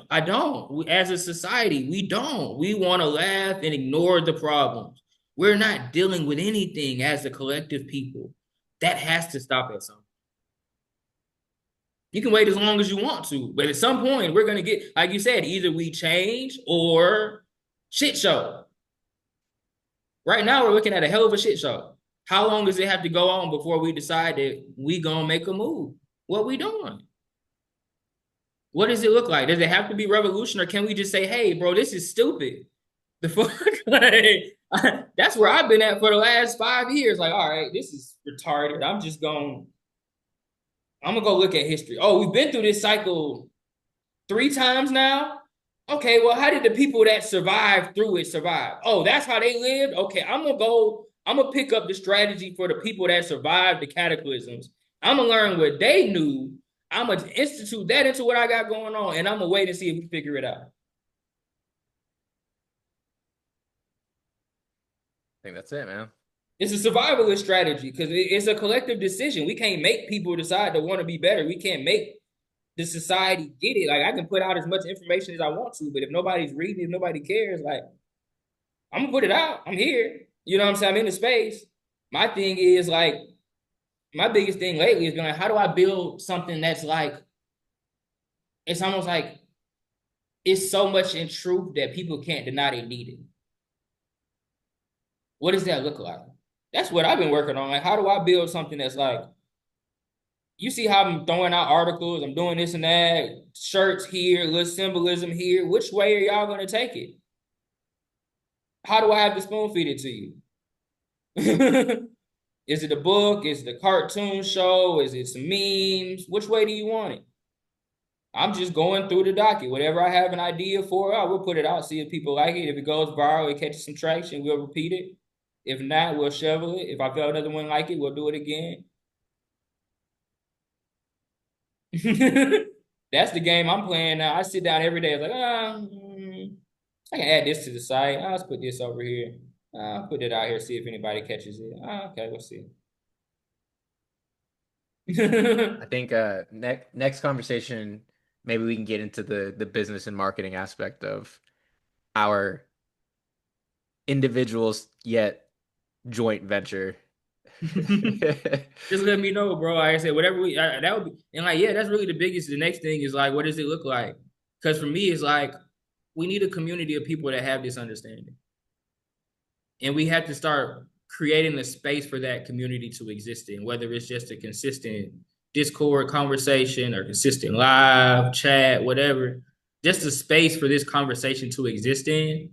I don't. As a society, we don't. We want to laugh and ignore the problems. We're not dealing with anything as a collective people. That has to stop at some. You can wait as long as you want to, but at some point we're gonna get, like you said, either we change or shit show. Right now, we're looking at a hell of a shit show. How long does it have to go on before we decide that we gonna make a move? What we doing? What does it look like? Does it have to be revolution, or can we just say, "Hey, bro, this is stupid"? The fuck, like, that's where I've been at for the last 5 years. Like, all right, this is retarded. I'm gonna go look at history. Oh, we've been through this cycle 3 times now. Okay, well, how did the people that survived through it survive? Oh, that's how they lived. Okay, I'm gonna go. I'm gonna pick up the strategy for the people that survived the cataclysms. I'm gonna learn what they knew. I'm gonna institute that into what I got going on, and I'm gonna wait and see if we figure it out. I think that's it, man. It's a survivalist strategy because it's a collective decision. We can't make people decide to want to be better. We can't make the society get it. Like I can put out as much information as I want to, but if nobody's reading, if nobody cares, like I'm gonna put it out. I'm here. You know what I'm saying? I'm in the space. My thing is like my biggest thing lately has been like, how do I build something that's like it's almost like it's so much in truth that people can't deny they need it. What does that look like? That's what I've been working on. Like, how do I build something that's like, you see how I'm throwing out articles, I'm doing this and that, shirts here, little symbolism here. Which way are y'all gonna take it? How do I have to spoon feed it to you? Is it a book? Is it a cartoon show? Is it some memes? Which way do you want it? I'm just going through the docket. Whatever I have an idea for, I will put it out, see if people like it. If it goes viral, it catches some traction, we'll repeat it. If not, we'll shovel it. If I feel another one like it, we'll do it again. That's the game I'm playing now. I sit down every day, like, I can add this to the site. Let's put this over here. I'll put it out here, see if anybody catches it. Okay, we'll see. I think next conversation, maybe we can get into the business and marketing aspect of our individuals yet joint venture. Just let me know, bro. Like I said, whatever that would be, and like, yeah, that's really the biggest. The next thing is like, what does it look like? Because for me, it's like we need a community of people that have this understanding, and we have to start creating a space for that community to exist in, whether it's just a consistent Discord conversation or consistent live chat, whatever. Just a space for this conversation to exist in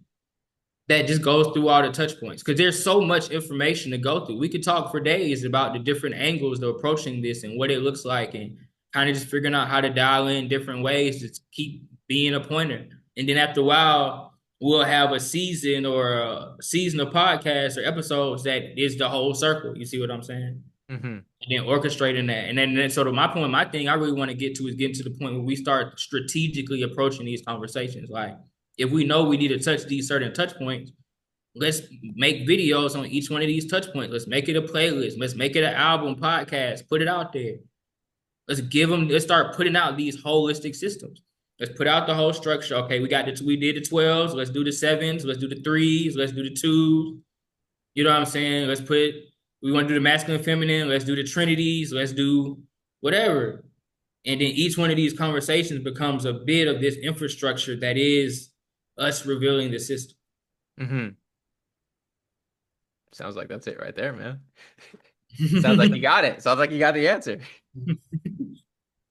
that just goes through all the touch points because there's so much information to go through. We could talk for days about the different angles of approaching this and what it looks like and kind of just figuring out how to dial in different ways to keep being a pointer. And then after a while, we'll have a season or a season of podcasts or episodes that is the whole circle. You see what I'm saying? hmm And then orchestrating that. And then sort of my point, my thing I really want to get to is getting to the point where we start strategically approaching these conversations. Like if we know we need to touch these certain touch points, let's make videos on each one of these touch points. Let's make it a playlist. Let's make it an album, podcast, put it out there. Let's start putting out these holistic systems. Let's put out the whole structure. Okay, we did the 12s. Let's do the sevens. Let's do the threes. Let's do the twos. You know what I'm saying? We want to do the masculine, feminine. Let's do the trinities. Let's do whatever. And then each one of these conversations becomes a bit of this infrastructure that is us revealing the system. hmm Sounds like that's it right there, man. Sounds like you got it. Sounds like you got the answer.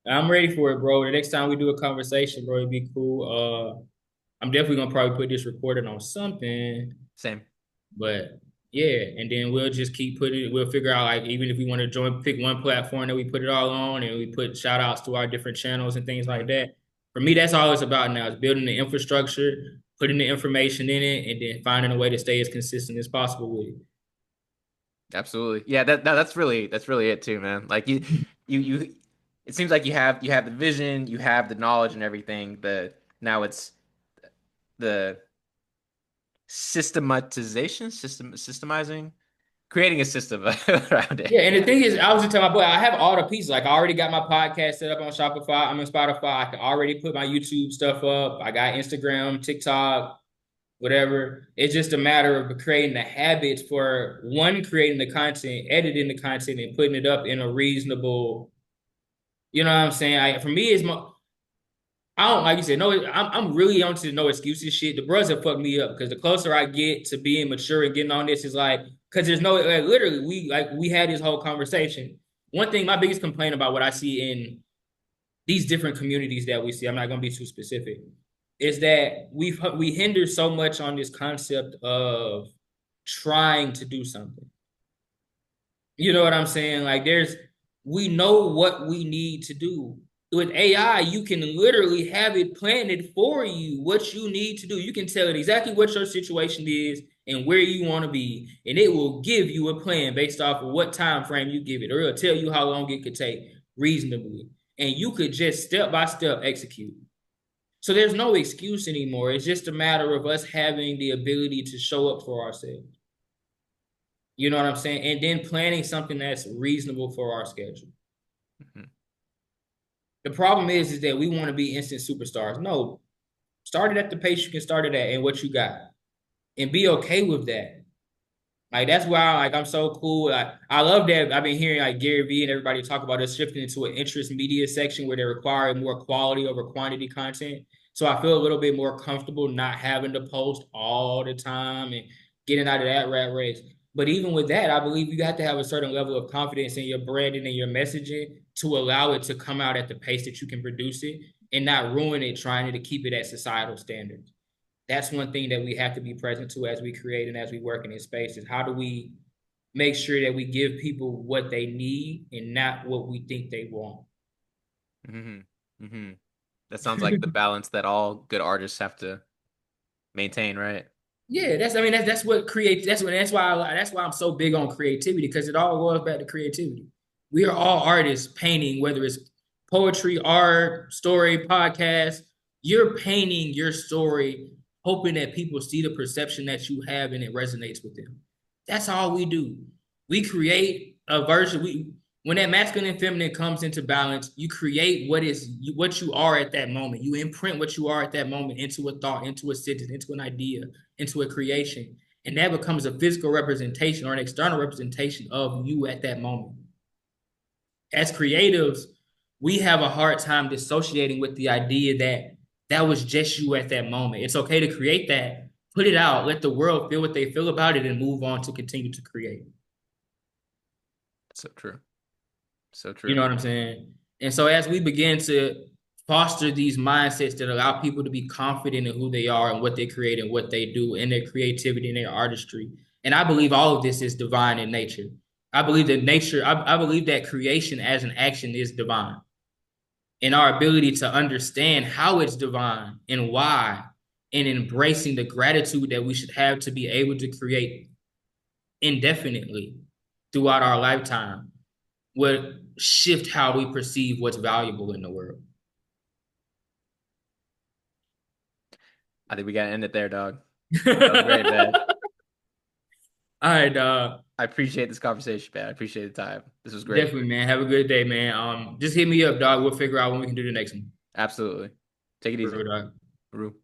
I'm ready for it, bro. The next time we do a conversation, bro, it'd be cool. I'm definitely gonna probably put this recording on something, Same. but yeah, and then we'll just keep putting it. We'll figure out like even if we want to join, pick one platform that we put it all on, and we put shout outs to our different channels and things like Mhm. that. For me, that's all it's about now is building the infrastructure, putting the information in it, and then finding a way to stay as consistent as possible with Absolutely. Yeah, that's really it too, man. Like you it seems like you have the vision, you have the knowledge and everything. The now it's the systemizing, creating a system around it. Yeah, and the thing is, I was just telling my boy, I have all the pieces. Like, I already got my podcast set up on Shopify. I'm on Spotify. I can already put my YouTube stuff up. I got Instagram, TikTok, whatever. It's just a matter of creating the habits for one, creating the content, editing the content, and putting it up in a reasonable. You know what I'm saying? For me, it's my. I don't like you said. No, I'm really onto no excuses shit. The bros have fucked me up because the closer I get to being mature and getting on this is like because there's no like, literally we had this whole conversation. One thing, my biggest complaint about what I see in these different communities that we see, I'm not gonna be too specific, is that we hinder so much on this concept of trying to do something. You know what I'm saying? Like we know what we need to do. With AI, you can literally have it planted for you, what you need to do. You can tell it exactly what your situation is and where you want to be, and it will give you a plan based off of what time frame you give it, or it'll tell you how long it could take reasonably. And you could just step by step execute. So there's no excuse anymore. It's just a matter of us having the ability to show up for ourselves. You know what I'm saying? And then planning something that's reasonable for our schedule. Mhm. The problem is that we want to be instant superstars. No, start it at the pace you can start it at and what you got, and be okay with that. Like that's why I'm so cool. I love that I've been hearing like Gary Vee and everybody talk about us shifting into an interest media section where they require more quality over quantity content. So I feel a little bit more comfortable not having to post all the time and getting out of that rat race. But even with that, I believe you have to have a certain level of confidence in your branding and your messaging to allow it to come out at the pace that you can produce it and not ruin it trying to keep it at societal standards. That's one thing that we have to be present to as we create and as we work in this space is how do we make sure that we give people what they need and not what we think they want. Mhm. Mhm. That sounds like the balance that all good artists have to maintain, right? Yeah, that's what creates. That's why I'm so big on creativity because it all goes back to creativity. We are all artists painting, whether it's poetry, art, story, podcast. You're painting your story, hoping that people see the perception that you have and it resonates with them. That's all we do. We create a version. We when that masculine and feminine comes into balance, you create what you are at that moment. You imprint what you are at that moment into a thought, into a sentence, into an idea, into a creation. And that becomes a physical representation or an external representation of you at that moment. As creatives, we have a hard time dissociating with the idea that that was just you at that moment. It's okay to create that, put it out, let the world feel what they feel about it, and move on to continue to create. So true. So You true. know what I'm saying? And so as we begin to foster these mindsets that allow people to be confident in who they are and what they create and what they do and their creativity and their artistry. And I believe all of this is divine in nature. I believe that creation as an action is divine. And our ability to understand how it's divine and why, and embracing the gratitude that we should have to be able to create indefinitely throughout our lifetime would shift how we perceive what's valuable in the world. I think we gotta end it there, dog. That was great, man. All right, I appreciate this conversation, man. I appreciate the time. This was great. definitely, man. Have a good day, man. Just hit me up, dog. We'll figure out when we can do the next one. Absolutely. Take it For easy. real, dog. Rue.